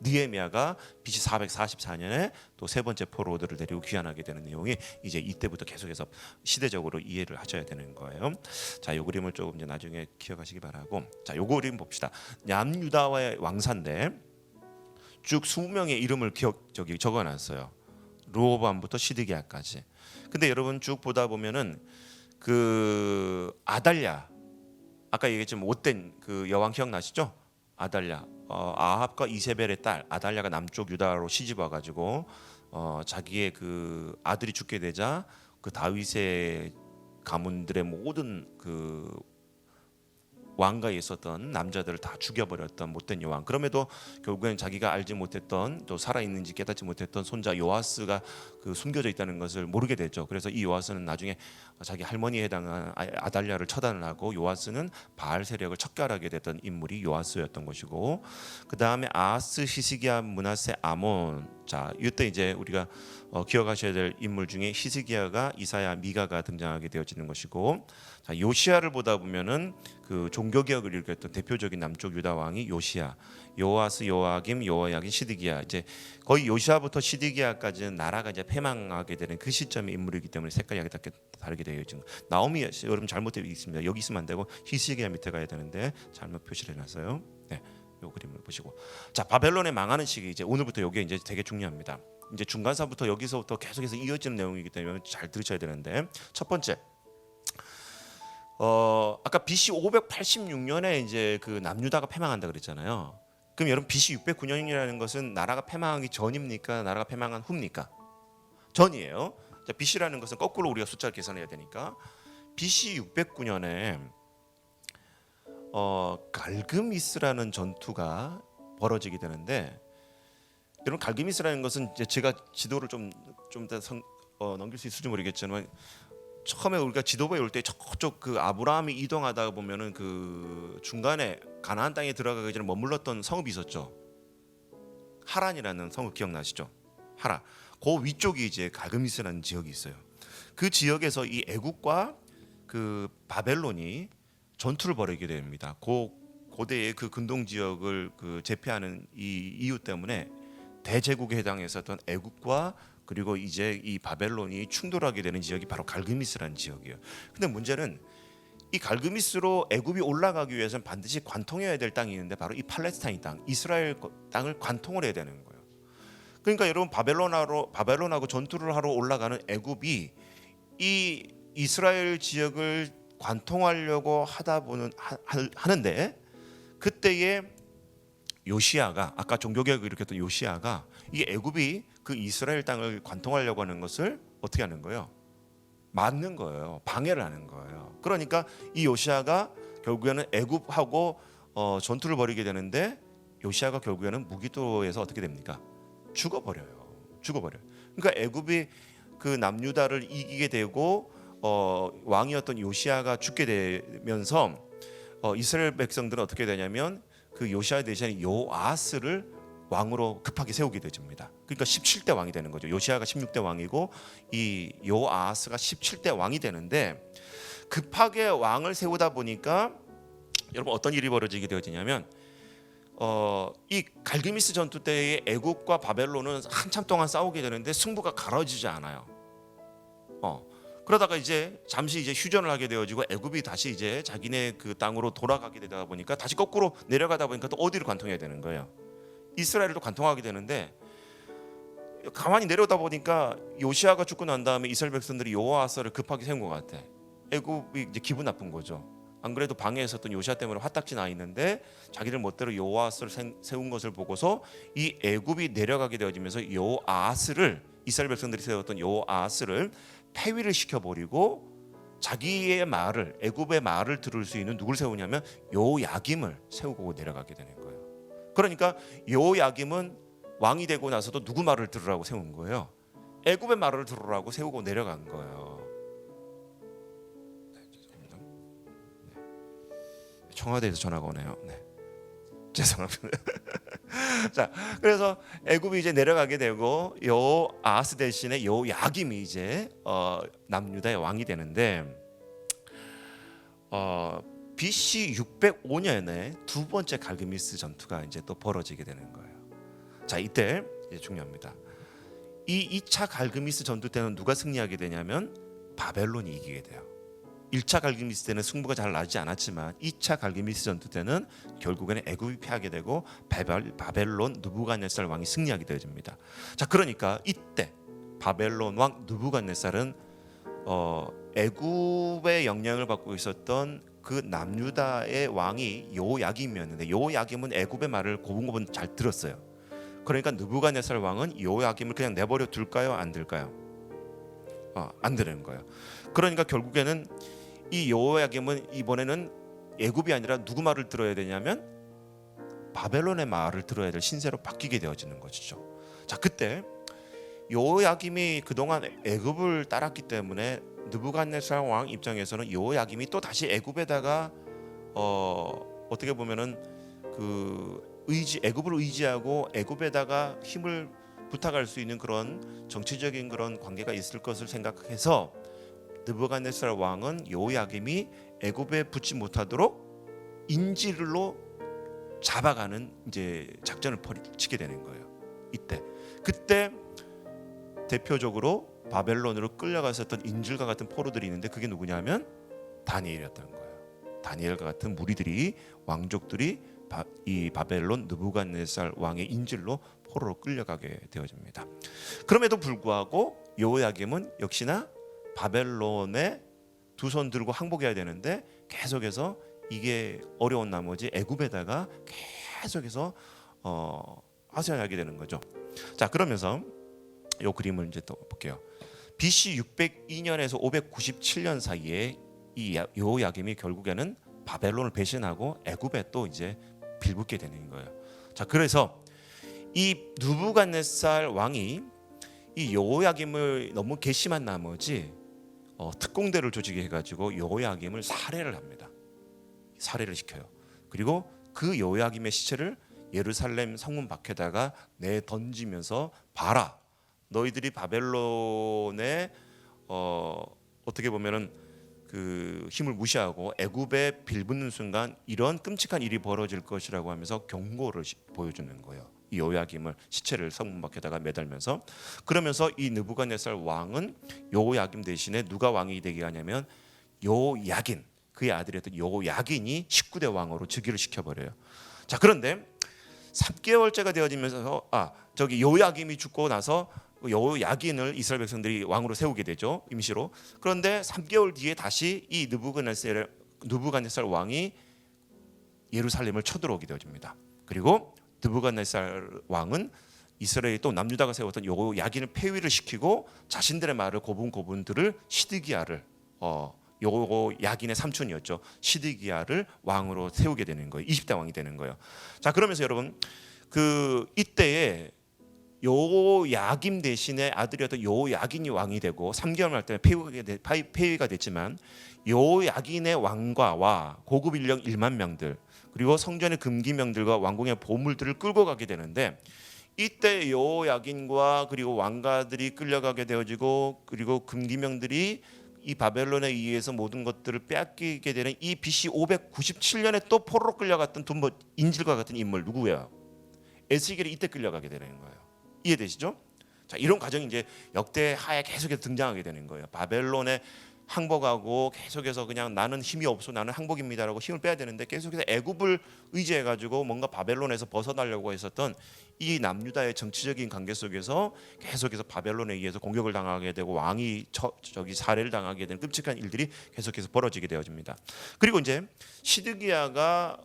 느헤미야가 BC 444년에 또 세 번째 포로들을 데리고 귀환하게 되는 내용이 이제 이때부터 계속해서 시대적으로 이해를 하셔야 되는 거예요. 자, 이 그림을 조금 이제 나중에 기억하시기 바라고. 자, 요 그림 봅시다. 남유다와의 왕사인데 쭉 20명의 이름을 적어놨어요. 르호보암부터 시드기야까지. 근데 여러분 쭉 보다 보면은 그 아달랴 아까 얘기했지만 못된 그 여왕 기억나시죠? 아달랴 아합과 이세벨의 딸 아달랴가 남쪽 유다로 시집 와가지고 자기의 그 아들이 죽게 되자 그 다윗의 가문들의 모든 그 왕가에 있었던 남자들을 다 죽여버렸던 못된 여왕. 그럼에도 결국엔 자기가 알지 못했던 또 살아있는지 깨닫지 못했던 손자 요아스가 그 숨겨져 있다는 것을 모르게 되죠. 그래서 이 요아스는 나중에 자기 할머니에 해당한 아달랴를 처단을 하고 요아스는 바알 세력을 척결하게 됐던 인물이 요아스였던 것이고 그 다음에 아하스, 히스기야, 므낫세, 아몬. 자, 이때 이제 우리가 기억하셔야 될 인물 중에 히스기야가 이사야, 미가가 등장하게 되어지는 것이고 자, 요시야를 보다 보면은 그 종교 개혁을 일으켰던 대표적인 남쪽 유다 왕이 요시야, 요아스, 요아김, 요야긴, 시드기야. 이제 거의 요시야부터 시드기야까지는 나라가 이제 패망하게 되는 그 시점의 인물이기 때문에 색깔이 약간 다르게 되어 있죠. 나오미 여러분 잘못되어 있습니다. 여기 있으면 안 되고 히스기야 밑에 가야 되는데 잘못 표시를 해놨어요. 네, 요 그림을 보시고 자, 바벨론의 망하는 시기 이제 오늘부터 이게 이제 되게 중요합니다. 이제 중간사부터 여기서부터 계속해서 이어지는 내용이기 때문에 잘 들으셔야 되는데 첫 번째. 아까 BC 586년에 이제 그 남유다가 패망한다 그랬잖아요. 그럼 여러분 BC 609년이라는 것은 나라가 패망하기 전입니까? 나라가 패망한 후입니까? 전이에요. 자, BC라는 것은 거꾸로 우리가 숫자를 계산해야 되니까 BC 609년에 갈그미스라는 전투가 벌어지게 되는데 여러분 갈그미스라는 것은 이제 제가 지도를 좀 더 넘길 수 있을지 모르겠지만 처음에 우리가 지도부에 올 때 저쪽 그 아브라함이 이동하다 보면은 그 중간에 가나안 땅에 들어가기 전에 머물렀던 성읍이 있었죠. 하란이라는 성읍 기억나시죠? 하란. 그 위쪽이 이제 갈그미스라는 지역이 있어요. 그 지역에서 이 애국과 그 바벨론이 전투를 벌이게 됩니다. 고대의 그 근동 지역을 그 제패하는 이 이유 때문에 대제국에 해당했었던 애국과 그리고 이제 이 바벨론이 충돌하게 되는 지역이 바로 갈그미스라는 지역이에요. 근데 문제는 이 갈그미스로 애굽이 올라가기 위해서는 반드시 관통해야 될 땅이 있는데 바로 이 팔레스타인 땅, 이스라엘 땅을 관통을 해야 되는 거예요. 그러니까 여러분 바벨론하고 전투를 하러 올라가는 애굽이 이 이스라엘 지역을 관통하려고 하는데 그때에 요시야가 아까 종교개혁을 일으켰던 요시야가 이 애굽이 그 이스라엘 땅을 관통하려고 하는 것을 어떻게 하는 거예요? 막는 거예요. 방해를 하는 거예요. 그러니까 이 요시야가 결국에는 애굽하고 전투를 벌이게 되는데 요시야가 결국에는 무기도에서 어떻게 됩니까? 죽어버려요. 그러니까 애굽이 그 남유다를 이기게 되고 왕이었던 요시아가 죽게 되면서 이스라엘 백성들은 어떻게 되냐면 그 요시아 대신에 요아스를 왕으로 급하게 세우게 되집니다. 그러니까 17대 왕이 되는 거죠. 요시아가 16대 왕이고 이 요아스가 17대 왕이 되는데 급하게 왕을 세우다 보니까 여러분 어떤 일이 벌어지게 되어지냐면 이 갈그미스 전투 때의 애굽과 바벨론은 한참 동안 싸우게 되는데 승부가 가려지지 않아요. 그러다가 이제 잠시 이제 휴전을 하게 되어지고 애굽이 다시 이제 자기네 그 땅으로 돌아가게 되다 보니까 다시 거꾸로 내려가다 보니까 또 어디를 관통해야 되는 거예요. 이스라엘도 관통하게 되는데 가만히 내려오다 보니까 요시아가 죽고 난 다음에 이스라엘 백성들이 여호와서를 급하게 세운 것 같아. 애굽이 이제 기분 나쁜 거죠. 안 그래도 방에 있었던 요시아 때문에 화딱지 나 있는데 자기들 멋대로 여호와서를 세운 것을 보고서 이 애굽이 내려가게 되어지면서 여호아스를 이스라엘 백성들이 세웠던 여호아스를 폐위를 시켜버리고 자기의 말을 애굽의 말을 들을 수 있는 누굴 세우냐면 요야김을 세우고 내려가게 되는 거예요. 그러니까 요야김은 왕이 되고 나서도 누구 말을 들으라고 세운 거예요? 애굽의 말을 들으라고 세우고 내려간 거예요. 네, 죄송합니다. 네. 청와대에서 전화가 오네요. 네. 죄송합니다. 자, 그래서 애굽이 이제 내려가게 되고 요아스 대신에 요야김이 이제 남유다의 왕이 되는데 BC 605년에 두 번째 갈그미스 전투가 이제 또 벌어지게 되는 거예요. 자, 이때 이제 중요합니다. 이 2차 갈그미스 전투 때는 누가 승리하게 되냐면 바벨론이 이기게 돼요. 1차 갈그미스 때는 승부가 잘 나지 않았지만 2차 갈그미스 전투 때는 결국에는 애굽이 패하게 되고 바벨론 느부갓네살 왕이 승리하게 되어집니다. 자, 그러니까 이때 바벨론 왕 느부갓네살은 애굽의 영향을 받고 있었던 그 남유다의 왕이 요야김이었는데 요야김은 애굽의 말을 고분고분 잘 들었어요. 그러니까 느부갓네살 왕은 요야김을 그냥 내버려 둘까요? 안 둘까요? 안 되는 거예요. 그러니까 결국에는 이 요야김은 이번에는 애굽이 아니라 누구 말을 들어야 되냐면 바벨론의 말을 들어야 될 신세로 바뀌게 되어지는 것이죠. 자, 그때 요야김이 그동안 애굽을 따랐기 때문에 느부갓네살 왕 입장에서는 요야김이 또 다시 애굽에다가 어떻게 보면은 그 애굽을 의지하고 애굽에다가 힘을 부탁할 수 있는 그런 정치적인 그런 관계가 있을 것을 생각해서 느부갓네살 왕은 요야김이 애굽에 붙지 못하도록 인질로 잡아가는 이제 작전을 치게 되는 거예요. 그때 대표적으로 바벨론으로 끌려갔었던 인질과 같은 포로들이 있는데 그게 누구냐면 다니엘이었던 거예요. 다니엘과 같은 무리들이 왕족들이 이 바벨론 느부갓네살 왕의 인질로 포로로 끌려가게 되어집니다. 그럼에도 불구하고 요야김은 역시나 바벨론에 두 손 들고 항복해야 되는데 계속해서 이게 어려운 나머지 애굽에다가 계속해서 하소연하게 되는 거죠. 자, 그러면서 이 그림을 이제 또 볼게요. BC 602년에서 597년 사이에 이 요야김이 결국에는 바벨론을 배신하고 애굽에 또 이제 빌붙게 되는 거예요. 자, 그래서 이 느부갓네살 왕이 이 요야김을 너무 괘씸한 나머지 특공대를 조직해가지고 요야김을 살해를 합니다. 살해를 시켜요. 그리고 그 요야김의 시체를 예루살렘 성문 밖에다가 내 던지면서 봐라, 너희들이 바벨론의 어떻게 보면은 그 힘을 무시하고 애굽에 빌붙는 순간 이런 끔찍한 일이 벌어질 것이라고 하면서 경고를 보여주는 거예요. 이 요야김을 시체를 성문 밖에다가 매달면서, 그러면서 이 느부갓네살 왕은 요야김 대신에 누가 왕이 되게 하냐면 요야긴, 그의 아들이었던 요야긴이 19대 왕으로 즉위를 시켜버려요. 자, 그런데 3개월째가 되어지면서 저기 요야김이 죽고 나서 요야긴을 이스라엘 백성들이 왕으로 세우게 되죠, 임시로. 그런데 3개월 뒤에 다시 이 느부갓네살 왕이 예루살렘을 쳐들어오게 되어집니다. 그리고 느부갓네살 왕은 이스라엘이 또 남유다가 세웠던 요야긴을 폐위를 시키고 자신들의 말을 고분고분들을 시드기야를 요야긴의 삼촌이었죠, 시드기야를 왕으로 세우게 되는 거예요. 20대 왕이 되는 거예요. 자, 그러면서 여러분 그 이때에 요야김 대신에 아들이었던 요야긴이 왕이 되고 3개월 때 폐위가 됐지만 요야긴의 왕과와 고급 인력 1만 명들 그리고 성전의 금기명들과 왕궁의 보물들을 끌고 가게 되는데 이때 요야긴과 그리고 왕가들이 끌려가게 되어지고 그리고 금기명들이 이 바벨론에 의해서 모든 것들을 빼앗기게 되는 이 BC 597년에 또 포로로 끌려갔던 인질과 같은 인물 누구예요? 에스겔이 이때 끌려가게 되는 거예요. 이해되시죠? 자, 이런 과정이 이제 역대하에 계속해서 등장하게 되는 거예요. 바벨론에 항복하고 계속해서 그냥 나는 힘이 없어 나는 항복입니다라고 힘을 빼야 되는데 계속해서 애굽을 의지해 가지고 뭔가 바벨론에서 벗어나려고 했었던 이 남유다의 정치적인 관계 속에서 계속해서 바벨론에 의해서 공격을 당하게 되고 왕이 살해를 당하게 되는 끔찍한 일들이 계속해서 벌어지게 되어집니다. 그리고 이제 시드기야가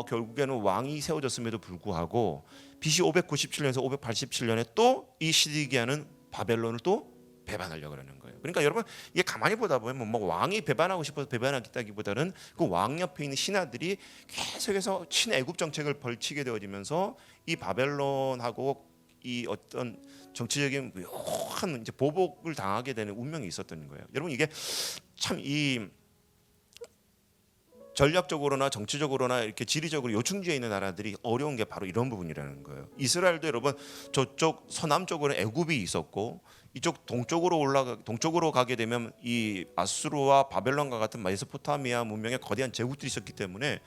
결국에는 왕이 세워졌음에도 불구하고 BC 597년에서 587년에 또 이 시드기야는 바벨론을 또 배반하려고 하는 거예요. 그러니까 여러분 이게 가만히 보다 보면 뭐 왕이 배반하고 싶어서 배반하겠다기보다는 그 왕 옆에 있는 신하들이 계속해서 친애굽 정책을 벌치게 되어지면서 이 바벨론하고 이 어떤 정치적인 묘한 이제 보복을 당하게 되는 운명이 있었던 거예요. 여러분 이게 참 이 전략적으로나 정치적으로나 이렇게 지리적으로 요충지에 있는 나라들이 어려운 게 바로 이런 부분이라는 거예요. 이스라엘도 여러분 저쪽 서남쪽으로 애굽이 있었고 이쪽 동쪽으로 가게 되면 이 아수르와 바벨론과 같은 메소포타미아 문명의 거대한 제국들이 있었기 때문에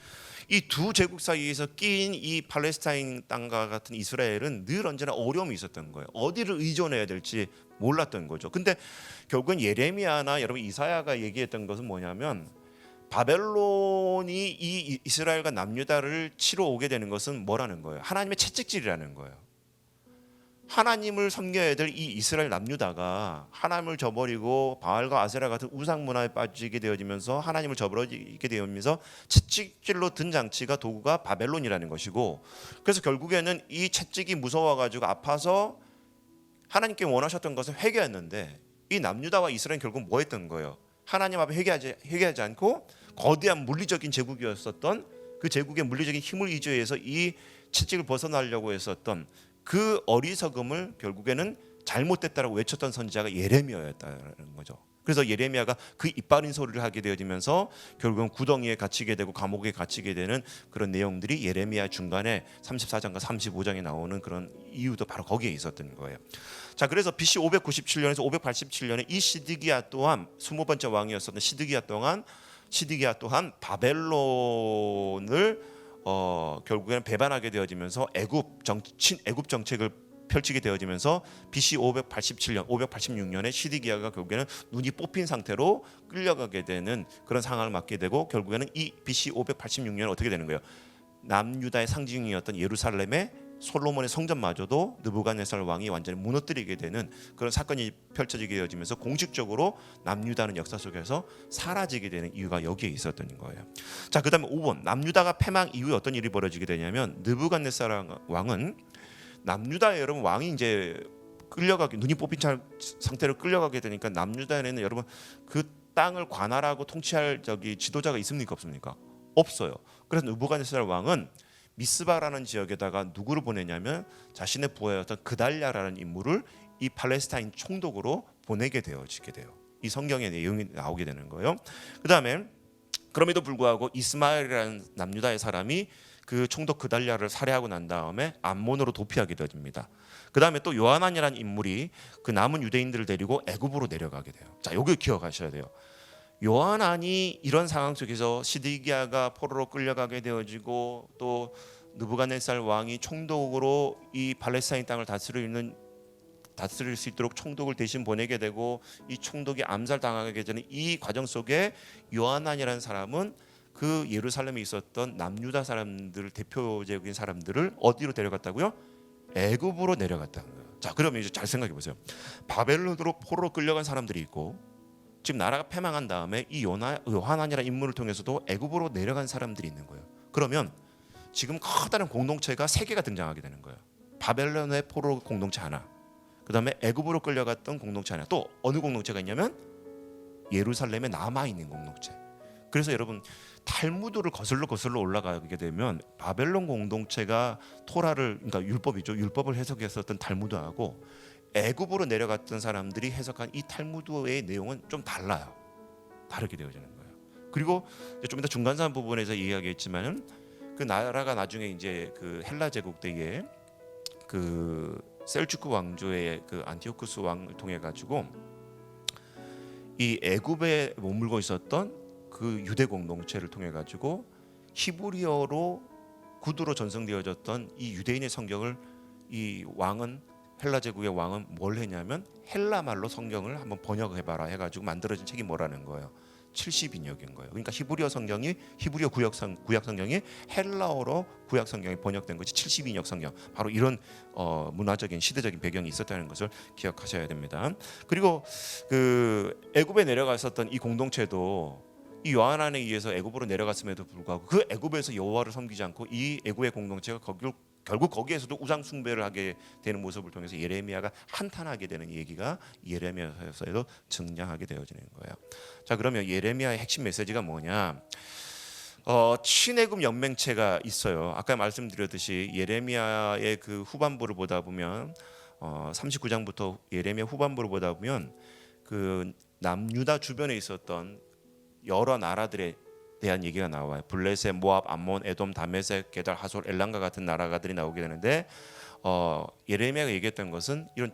이 두 제국 사이에서 끼인 이 팔레스타인 땅과 같은 이스라엘은 늘 언제나 어려움이 있었던 거예요. 어디를 의존해야 될지 몰랐던 거죠. 근데 결국은 예레미야나 여러분 이사야가 얘기했던 것은 뭐냐면 바벨론이 이 이스라엘과 남유다를 치러 오게 되는 것은 뭐라는 거예요? 하나님의 채찍질이라는 거예요. 하나님을 섬겨야 될 이 이스라엘 남유다가 하나님을 저버리고 바알과 아세라 같은 우상 문화에 빠지게 되어지면서 하나님을 저버리게 되면서 채찍질로 든 장치가 도구가 바벨론이라는 것이고 그래서 결국에는 이 채찍이 무서워가지고 아파서 하나님께 원하셨던 것은 회개였는데 이 남유다와 이스라엘은 결국 뭐 했던 거예요? 하나님 앞에 회개하지 않고 거대한 물리적인 제국이었었던 그 제국의 물리적인 힘을 의지해서 이 채찍을 벗어나려고 했었던 그 어리석음을 결국에는 잘못됐다라고 외쳤던 선지자가 예레미야였다는 거죠. 그래서 예레미야가 그 이빨인 소리를 하게 되어지면서 결국은 구덩이에 갇히게 되고 감옥에 갇히게 되는 그런 내용들이 예레미야 중간에 34장과 35장에 나오는 그런 이유도 바로 거기에 있었던 거예요. 자, 그래서 BC 597년에서 587년에 이 시드기야 또한 20번째 왕이었었던 시드기야 또한 바벨론을 결국에는 배반하게 되어지면서 애굽 정책을 펼치게 되어지면서 BC 586년에 시드기야가 결국에는 눈이 뽑힌 상태로 끌려가게 되는 그런 상황을 맞게 되고 결국에는 이 BC 586년에 어떻게 되는 거예요? 남유다의 상징이었던 예루살렘의 솔로몬의 성전마저도 느부갓네살 왕이 완전히 무너뜨리게 되는 그런 사건이 펼쳐지게 되어지면서 공식적으로 남유다는 역사 속에서 사라지게 되는 이유가 여기에 있었던 거예요. 자, 그다음에 5번 남유다가 패망 이후에 어떤 일이 벌어지게 되냐면 느부갓네살 왕은 남유다에 여러분 왕이 이제 끌려가게 눈이 뽑힌 상태로 끌려가게 되니까 남유다에는 여러분 그 땅을 관할하고 통치할 지도자가 있습니까 없습니까? 없어요. 그래서 느부갓네살 왕은 미스바라는 지역에다가 누구를 보내냐면 자신의 부하였던 그달랴라는 인물을 이 팔레스타인 총독으로 보내게 되어지게 돼요. 이 성경의 내용이 나오게 되는 거예요. 그다음에 그럼에도 불구하고 이스마엘이라는 남유다의 사람이 그 총독 그달랴를 살해하고 난 다음에 암몬으로 도피하게 되어집니다. 그다음에 또 요하난이라는 인물이 그 남은 유대인들을 데리고 애굽으로 내려가게 돼요. 자, 여기 기억하셔야 돼요. 요한안이 이런 상황 속에서 시드기야가 포로로 끌려가게 되어지고 또 느부갓네살 왕이 총독으로 이 팔레스타인 땅을 다스릴 수 있도록 총독을 대신 보내게 되고 이 총독이 암살당하게 되는 이 과정 속에 요한안이라는 사람은 그 예루살렘에 있었던 남유다 사람들 대표적인 사람들을 어디로 데려갔다고요? 애굽으로 내려갔다는 거예요. 자, 그러면 이제 잘 생각해 보세요. 바벨론으로 포로로 끌려간 사람들이 있고 지금 나라가 패망한 다음에 이 요하난이라는 인물을 통해서도 애굽으로 내려간 사람들이 있는 거예요. 그러면 지금 커다란 공동체가 세 개가 등장하게 되는 거예요. 바벨론의 포로 공동체 하나, 그 다음에 애굽으로 끌려갔던 공동체 하나, 또 어느 공동체가 있냐면 예루살렘에 남아있는 공동체. 그래서 여러분 탈무드를 거슬러 올라가게 되면 바벨론 공동체가 토라를 그러니까 율법이죠. 율법을 해석했었던 탈무드하고 애굽으로 내려갔던 사람들이 해석한 이 탈무드의 내용은 좀 달라요. 다르게 되어지는 거예요. 그리고 좀 이따 중간산 부분에서 이야기했지만은 그 나라가 나중에 이제 그 헬라 제국 때에 그 셀주크 왕조의 그 안티오쿠스 왕을 통해 가지고 이 애굽에 머물고 있었던 그 유대 공동체를 통해 가지고 히브리어로 구두로 전송되어졌던 이 유대인의 성경을 이 왕은 헬라 제국의 왕은 뭘 했냐면 헬라 말로 성경을 한번 번역해봐라 해가지고 만들어진 책이 뭐라는 거예요. 70인역인 거예요. 그러니까 히브리어 성경이 히브리어 구약 성경이 헬라어로 구약 성경이 번역된 것이 70인역 성경. 바로 이런 문화적인 시대적인 배경이 있었다는 것을 기억하셔야 됩니다. 그리고 그 애굽에 내려갔었던 이 공동체도 이 요한안에 의해서 애굽으로 내려갔음에도 불구하고 그 애굽에서 여호와를 섬기지 않고 이 애굽의 공동체가 결국 거기에서도 우상 숭배를 하게 되는 모습을 통해서 예레미야가 한탄하게 되는 얘기가 예레미야서에도 등장하게 되어지는 거예요. 자, 그러면 예레미야의 핵심 메시지가 뭐냐? 친애굽 연맹체가 있어요. 아까 말씀드렸듯이 예레미야의 그 후반부를 보다 보면 39장부터 예레미야 후반부를 보다 보면 그 남유다 주변에 있었던 여러 나라들에 대한 얘기가 나와요. 블레셋, 모압, 암몬, 에돔, 다메섹, 게달, 하솔, 엘람과 같은 나라가들이 나오게 되는데 예레미야가 얘기했던 것은 이런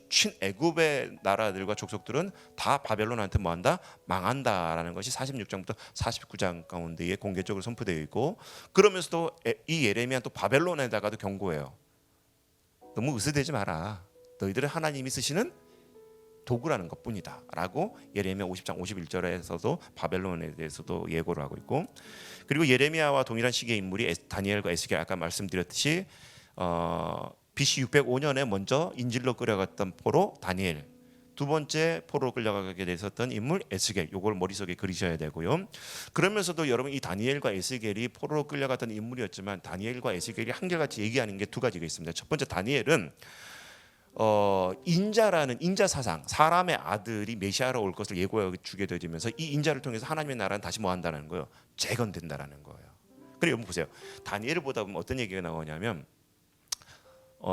친애굽의 나라들과 족속들은 다 바벨론한테 뭐한다? 망한다라는 것이 46장부터 49장 가운데에 공개적으로 선포되어 있고, 그러면서도 이 예레미야는 또 바벨론에다가도 경고해요. 너무 으스대지 마라. 너희들은 하나님이 쓰시는 도구라는 것뿐이다 라고 예레미야 50장 51절에서도 바벨론에 대해서도 예고를 하고 있고, 그리고 예레미야와 동일한 시기의 인물이 다니엘과 에스겔, 아까 말씀드렸듯이 BC 605년에 먼저 인질로 끌려갔던 포로 다니엘, 두 번째 포로로 끌려가게 됐었던 인물 에스겔, 요걸 머릿속에 그리셔야 되고요. 그러면서도 여러분 이 다니엘과 에스겔이 포로로 끌려갔던 인물이었지만 다니엘과 에스겔이 한결같이 얘기하는 게 두 가지가 있습니다. 첫 번째, 다니엘은 인자라는 인자 사상, 사람의 아들이 메시아로 올 것을 예고해 주게 되면서 이 인자를 통해서 하나님의 나라는 다시 뭐 한다는 거예요? 재건된다라는 거예요. 그리고 여러분 보세요. 다니엘을 보다 보면 어떤 얘기가 나오냐면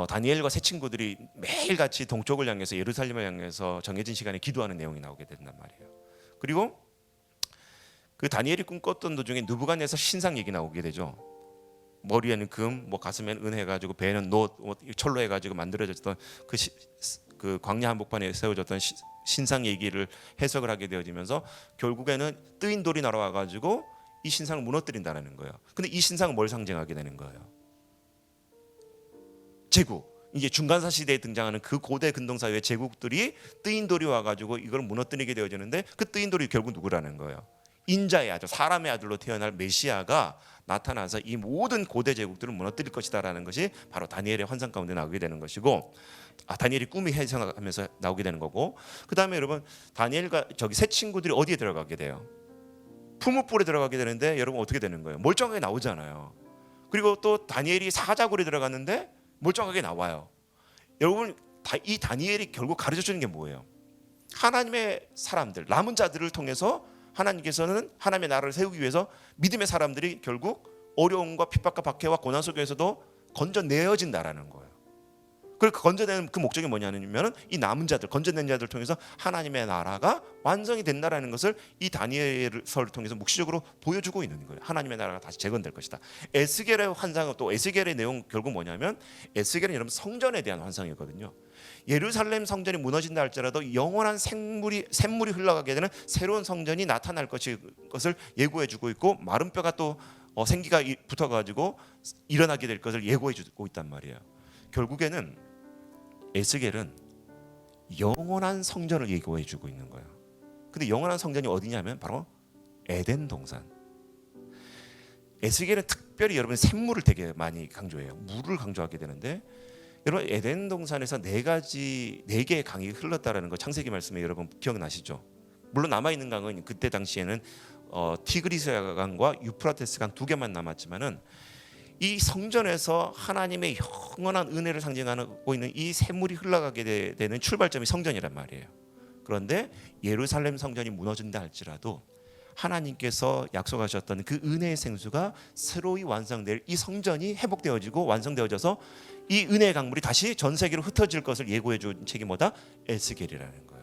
다니엘과 세 친구들이 매일같이 동쪽을 향해서 예루살렘을 향해서 정해진 시간에 기도하는 내용이 나오게 된단 말이에요. 그리고 그 다니엘이 꿈꿨던 도중에 느부갓네살 신상 얘기 나오게 되죠. 머리에는 금, 뭐 가슴에는 은 해가지고 배에는 놋, 철로 해가지고 만들어졌던 그 광야 한복판에 세워졌던 신상 얘기를 해석을 하게 되어지면서 결국에는 뜨인 돌이 날아와가지고 이 신상을 무너뜨린다는 거예요. 근데 이 신상은 뭘 상징하게 되는 거예요? 제국. 이제 중간사 시대에 등장하는 그 고대 근동사회의 제국들이 뜨인 돌이 와가지고 이걸 무너뜨리게 되어지는데 그 뜨인 돌이 결국 누구라는 거예요? 인자의 아들, 사람의 아들로 태어날 메시아가 나타나서 이 모든 고대 제국들을 무너뜨릴 것이다라는 것이 바로 다니엘의 환상 가운데 나오게 되는 것이고, 다니엘이 꿈이 해석하면서 나오게 되는 거고, 그 다음에 여러분 다니엘과 저기 세 친구들이 어디에 들어가게 돼요? 풀무불에 들어가게 되는데 여러분 어떻게 되는 거예요? 멀쩡하게 나오잖아요. 그리고 또 다니엘이 사자굴에 들어갔는데 멀쩡하게 나와요. 여러분 이 다니엘이 결국 가르쳐 주는 게 뭐예요? 하나님의 사람들, 남은 자들을 통해서 하나님께서는 하나님의 나라를 세우기 위해서 믿음의 사람들이 결국 어려움과 핍박과 박해와 고난 속에서도 건져내어진다라는 거예요. 그리고 건져내는 그 목적이 뭐냐면 이 남은 자들, 건져낸 자들을 통해서 하나님의 나라가 완성이 된다라는 것을 이 다니엘서를 통해서 묵시적으로 보여주고 있는 거예요. 하나님의 나라가 다시 재건될 것이다. 에스겔의 환상은 또 에스겔의 내용 결국 뭐냐면 에스겔은 여러분 성전에 대한 환상이거든요. 예루살렘 성전이 무너진다 할지라도 영원한 샘물이 흘러가게 되는 새로운 성전이 나타날 것을 예고해주고 있고, 마른 뼈가 또 생기가 붙어가지고 일어나게 될 것을 예고해주고 있단 말이에요. 결국에는 에스겔은 영원한 성전을 예고해주고 있는 거예요. 근데 영원한 성전이 어디냐면 바로 에덴 동산. 에스겔은 특별히 여러분 샘물을 되게 많이 강조해요. 물을 강조하게 되는데, 여러분 에덴 동산에서 네 개의 강이 흘렀다라는 거 창세기 말씀에 여러분 기억나시죠? 물론 남아 있는 강은 그때 당시에는 티그리스 강과 유프라테스 강 두 개만 남았지만은 이 성전에서 하나님의 영원한 은혜를 상징하고 있는 이 샘물이 흘러가게 되는 출발점이 성전이란 말이에요. 그런데 예루살렘 성전이 무너진다 할지라도 하나님께서 약속하셨던 그 은혜의 생수가 새로이 완성될 이 성전이 회복되어지고 완성되어져서 이 은혜의 강물이 다시 전 세계로 흩어질 것을 예고해 준 책이 뭐다? 에스겔이라는 거예요.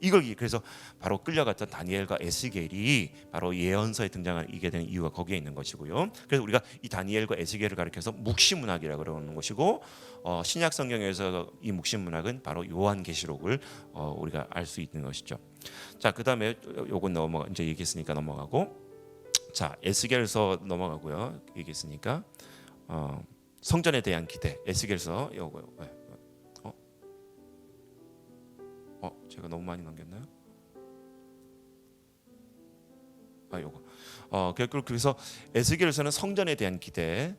이걸 그래서 바로 끌려갔던 다니엘과 에스겔이 바로 예언서에 등장하게 되는 이유가 거기에 있는 것이고요. 그래서 우리가 이 다니엘과 에스겔을 가리켜서 묵시문학이라고 그러는 것이고 신약 성경에서 이 묵시문학은 바로 요한계시록을 우리가 알 수 있는 것이죠. 자, 그다음에 요건 이제 얘기했으니까 넘어가고, 자, 에스겔서 넘어가고요. 얘기했으니까 성전에 대한 기대. 에스겔서 요거 제가 너무 많이 넘겼나요? 요거. 그래서 에스겔서는 성전에 대한 기대.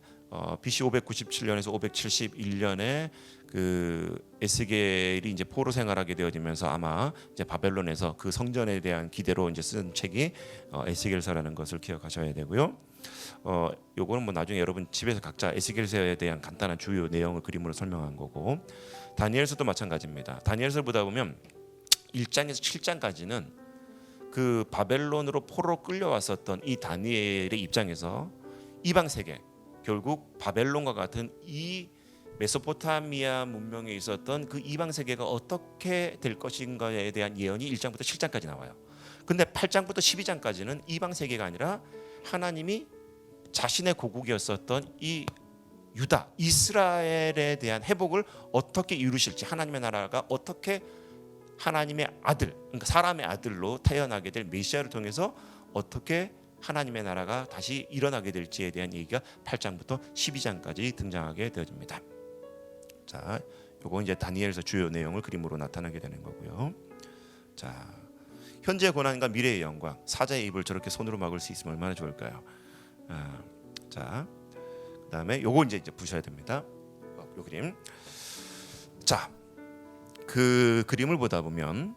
BC 597년에서 571년에 그 에스겔이 이제 포로 생활하게 되어지면서 아마 이제 바벨론에서 그 성전에 대한 기대로 이제 쓴 책이 에스겔서라는 것을 기억하셔야 되고요. 요거는 뭐 나중에 여러분 집에서 각자 에스겔서에 대한 간단한 주요 내용을 그림으로 설명한 거고, 다니엘서도 마찬가지입니다. 다니엘서 보다 보면 1장에서 7장까지는 그 바벨론으로 포로로 끌려왔었던 이 다니엘의 입장에서 이방 세계, 결국 바벨론과 같은 이 메소포타미아 문명에 있었던 그 이방 세계가 어떻게 될 것인가에 대한 예언이 1장부터 7장까지 나와요. 근데 8장부터 12장까지는 이방 세계가 아니라 하나님이 자신의 고국이었었던 이 유다, 이스라엘에 대한 회복을 어떻게 이루실지, 하나님의 나라가 어떻게 하나님의 아들, 그러니까 사람의 아들로 태어나게 될 메시아를 통해서 어떻게 하나님의 나라가 다시 일어나게 될지에 대한 얘기가 8장부터 12장까지 등장하게 되어집니다. 자, 요거 이제 다니엘서 주요 내용을 그림으로 나타나게 되는 거고요. 자, 현재의 고난과 미래의 영광, 사자의 입을 저렇게 손으로 막을 수 있으면 얼마나 좋을까요? 자, 그다음에 요거 이제 보셔야 됩니다. 요 그림. 자, 그 그림을 보다 보면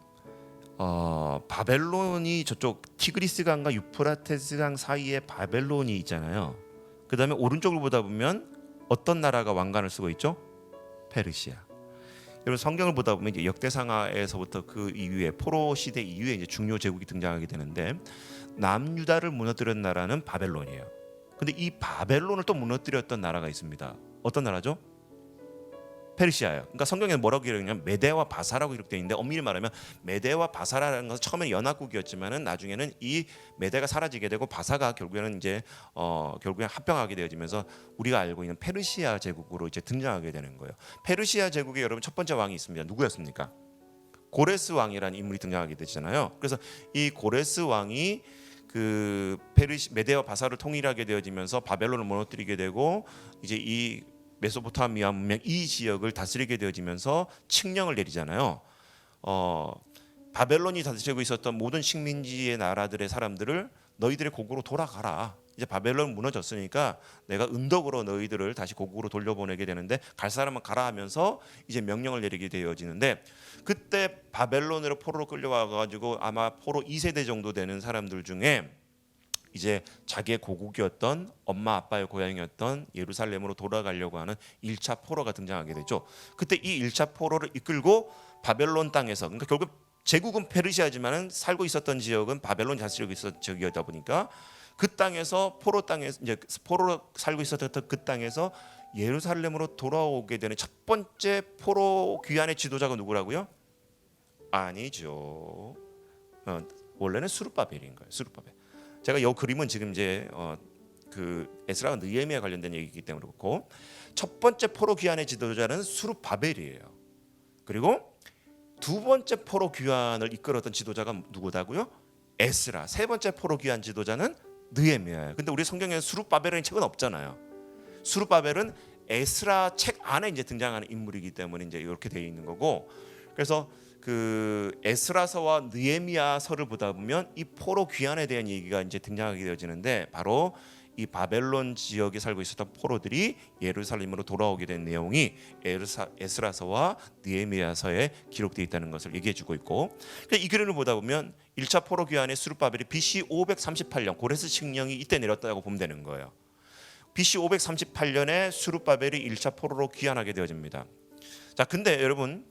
바벨론이 저쪽 티그리스강과 유프라테스강 사이에 바벨론이 있잖아요. 그다음에 오른쪽을 보다 보면 어떤 나라가 왕관을 쓰고 있죠? 페르시아. 여러분 성경을 보다 보면 이제 역대상하에서부터 그 이후에 포로 시대 이후에 이제 중요 제국이 등장하게 되는데, 남유다를 무너뜨린 나라는 바벨론이에요. 근데 이 바벨론을 또 무너뜨렸던 나라가 있습니다. 어떤 나라죠? 페르시아예요. 그러니까 성경에는 뭐라고 기록하냐면 메데와 바사라고 기록되어 있는데, 엄밀히 말하면 메데와 바사라는 것은 처음에는 연합국이었지만은 나중에는 이 메데가 사라지게 되고 바사가 결국에는 이제 결국에 합병하게 되어지면서 우리가 알고 있는 페르시아 제국으로 이제 등장하게 되는 거예요. 페르시아 제국에 여러분 첫 번째 왕이 있습니다. 누구였습니까? 고레스 왕이라는 인물이 등장하게 되잖아요. 그래서 이 고레스 왕이 그 메데와 바사를 통일하게 되어지면서 바벨론을 무너뜨리게 되고, 이제 이 메소포타미아 문명 이 지역을 다스리게 되어지면서 칙령을 내리잖아요. 바벨론이 다스리고 있었던 모든 식민지의 나라들의 사람들을 너희들의 고국으로 돌아가라. 이제 바벨론 무너졌으니까 내가 은덕으로 너희들을 다시 고국으로 돌려보내게 되는데 갈 사람은 가라 하면서 이제 명령을 내리게 되어지는데, 그때 바벨론으로 포로로 끌려와 가지고 아마 포로 2세대 정도 되는 사람들 중에 이제 자기의 고국이었던 엄마 아빠의 고향이었던 예루살렘으로 돌아가려고 하는 1차 포로가 등장하게 되죠. 그때 이 1차 포로를 이끌고 바벨론 땅에서, 그러니까 결국 제국은 페르시아지만은 살고 있었던 지역은 바벨론이 다스리고 있었던 지역이었다 보니까 그 땅에서 포로 땅에서 이제 포로로 살고 있었던 그 땅에서 예루살렘으로 돌아오게 되는 첫 번째 포로 귀환의 지도자가 누구라고요? 아니죠. 원래는 스룹바벨인 거예요. 스룹바벨. 제가 이 그림은 지금 이제 그 에스라와 느헤미야 관련된 얘기이기 때문에 그렇고, 첫 번째 포로 귀환의 지도자는 스룹바벨이에요. 그리고 두 번째 포로 귀환을 이끌었던 지도자가 누구다고요? 에스라. 세 번째 포로 귀환 지도자는 느헤미야예요. 근데 우리 성경에 스룹바벨이라는 책은 없잖아요. 스룹바벨은 에스라 책 안에 이제 등장하는 인물이기 때문에 이제 이렇게 되어 있는 거고, 그래서 그 에스라서와 느헤미야서를 보다 보면 이 포로 귀환에 대한 얘기가 이제 등장하게 되어지는데, 바로 이 바벨론 지역에 살고 있었던 포로들이 예루살렘으로 돌아오게 된 내용이 에스라서와 느헤미야서에 기록되어 있다는 것을 얘기해주고 있고, 이 그림을 보다 보면 1차 포로 귀환의 스룹바벨이 BC 538년 고레스 칙령이 이때 내렸다고 보면 되는 거예요. BC 538년에 스룹바벨이 1차 포로로 귀환하게 되어집니다. 자, 근데 여러분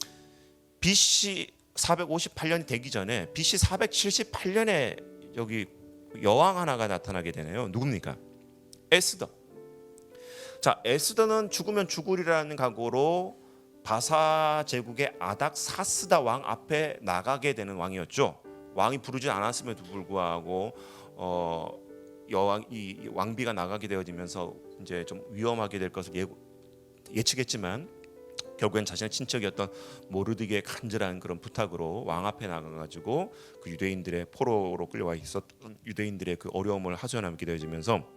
BC 458년이 되기 전에 BC 478년에 여기 여왕 하나가 나타나게 되네요. 누굽니까? 에스더. 자, 에스더는 죽으면 죽으리라는 각오로 바사 제국의 아닥사스다 왕 앞에 나가게 되는 왕이었죠. 왕이 부르지 않았음에도 불구하고 이 왕비가 나가게 되어지면서 이제 좀 위험하게 될 것을 예측했지만 결국엔 자신의 친척이었던 모르드게의 간절한 그런 부탁으로 왕 앞에 나가가지고 그 유대인들의 포로로 끌려와 있었던 유대인들의 그 어려움을 하소연하게 되어지면서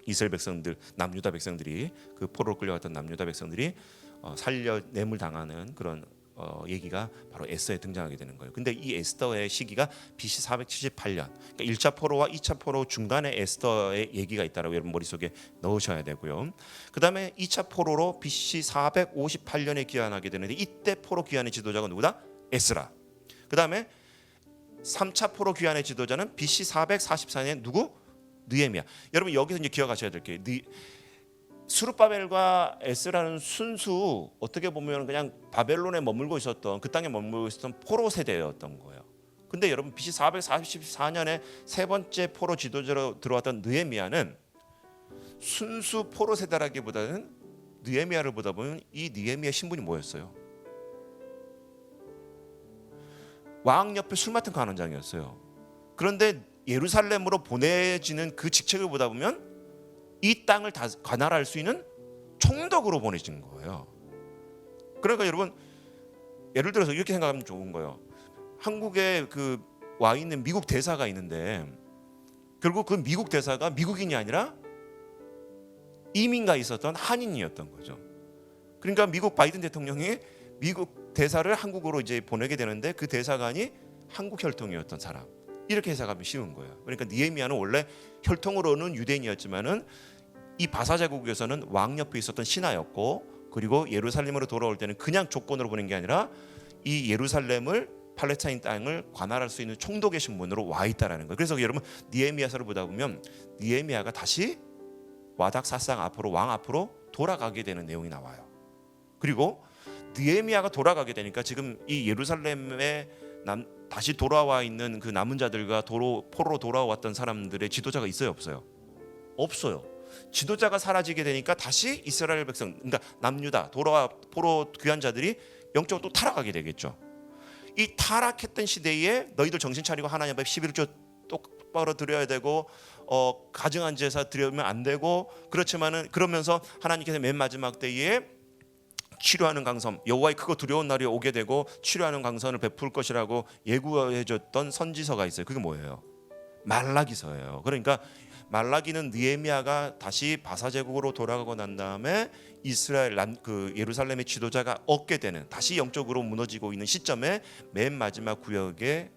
이스라엘 백성들, 남유다 백성들이 그 포로로 끌려갔던 남유다 백성들이 살려냄을 당하는 그런 얘기가 바로 에스더에 등장하게 되는 거예요. 근데 이 에스더의 시기가 BC 478년, 그러니까 1차 포로와 2차 포로 중간에 에스더의 얘기가 있다라고 여러분 머릿속에 넣으셔야 되고요. 그 다음에 2차 포로로 BC 458년에 귀환하게 되는데 이때 포로 귀환의 지도자가 누구다? 에스라. 그 다음에 3차 포로 귀환의 지도자는 BC 444년에 누구? 느헤미야. 여러분 여기서 이제 기억하셔야 될 게 수르바벨과 에스라는 순수 어떻게 보면 그냥 바벨론에 머물고 있었던 그 땅에 머물고 있었던 포로 세대였던 거예요. 근데 여러분 BC 444년에 세 번째 포로 지도자로 들어왔던 느헤미야는 순수 포로 세대라기보다는 느헤미야를 보다 보면 이 느헤미야 신분이 뭐였어요? 왕 옆에 술 맡은 간원장이었어요. 그런데 예루살렘으로 보내지는 그 직책을 보다 보면 이 땅을 다 관할할 수 있는 총독으로 보내진 거예요. 그러니까 여러분 예를 들어서 이렇게 생각하면 좋은 거예요. 한국에 그 와 있는 미국 대사가 있는데 결국 그 미국 대사가 미국인이 아니라 이민가 있었던 한인이었던 거죠. 그러니까 미국 바이든 대통령이 미국 대사를 한국으로 이제 보내게 되는데 그 대사관이 한국 혈통이었던 사람. 이렇게 해석하면 쉬운 거예요. 그러니까 느헤미야는 원래 혈통으로는 유대인이었지만은 이 바사 제국에서는 왕 옆에 있었던 신하였고, 그리고 예루살렘으로 돌아올 때는 그냥 조건으로 보낸 게 아니라 이 예루살렘을 팔레스타인 땅을 관할할 수 있는 총독의 신분으로 와 있다라는 거예요. 그래서 여러분 느헤미야서를 보다 보면 느헤미야가 다시 와닥사상 앞으로 왕 앞으로 돌아가게 되는 내용이 나와요. 그리고 느헤미야가 돌아가게 되니까 지금 이 예루살렘에 다시 돌아와 있는 그 남은 자들과 포로로 돌아왔던 사람들의 지도자가 있어요, 없어요? 없어요. 지도자가 사라지게 되니까 다시 이스라엘 백성, 그러니까 남유다 포로 귀한 자들이 영적으로 또 타락하게 되겠죠. 이 타락했던 시대에 너희들 정신 차리고 하나님 앞에 11조 똑바로 드려야 되고 가증한 제사 드리면 안 되고, 그렇지만은 그러면서 하나님께서 맨 마지막 때에 치료하는 강선, 여호와의 크고 두려운 날이 오게 되고 치료하는 강선을 베풀 것이라고 예고해줬던 선지서가 있어요. 그게 뭐예요? 말라기서예요. 그러니까 말라기는 느헤미야가 다시 바사 제국으로 돌아가고 난 다음에 이스라엘 그 예루살렘의 지도자가 얻게 되는, 다시 영적으로 무너지고 있는 시점에 맨 마지막 구약에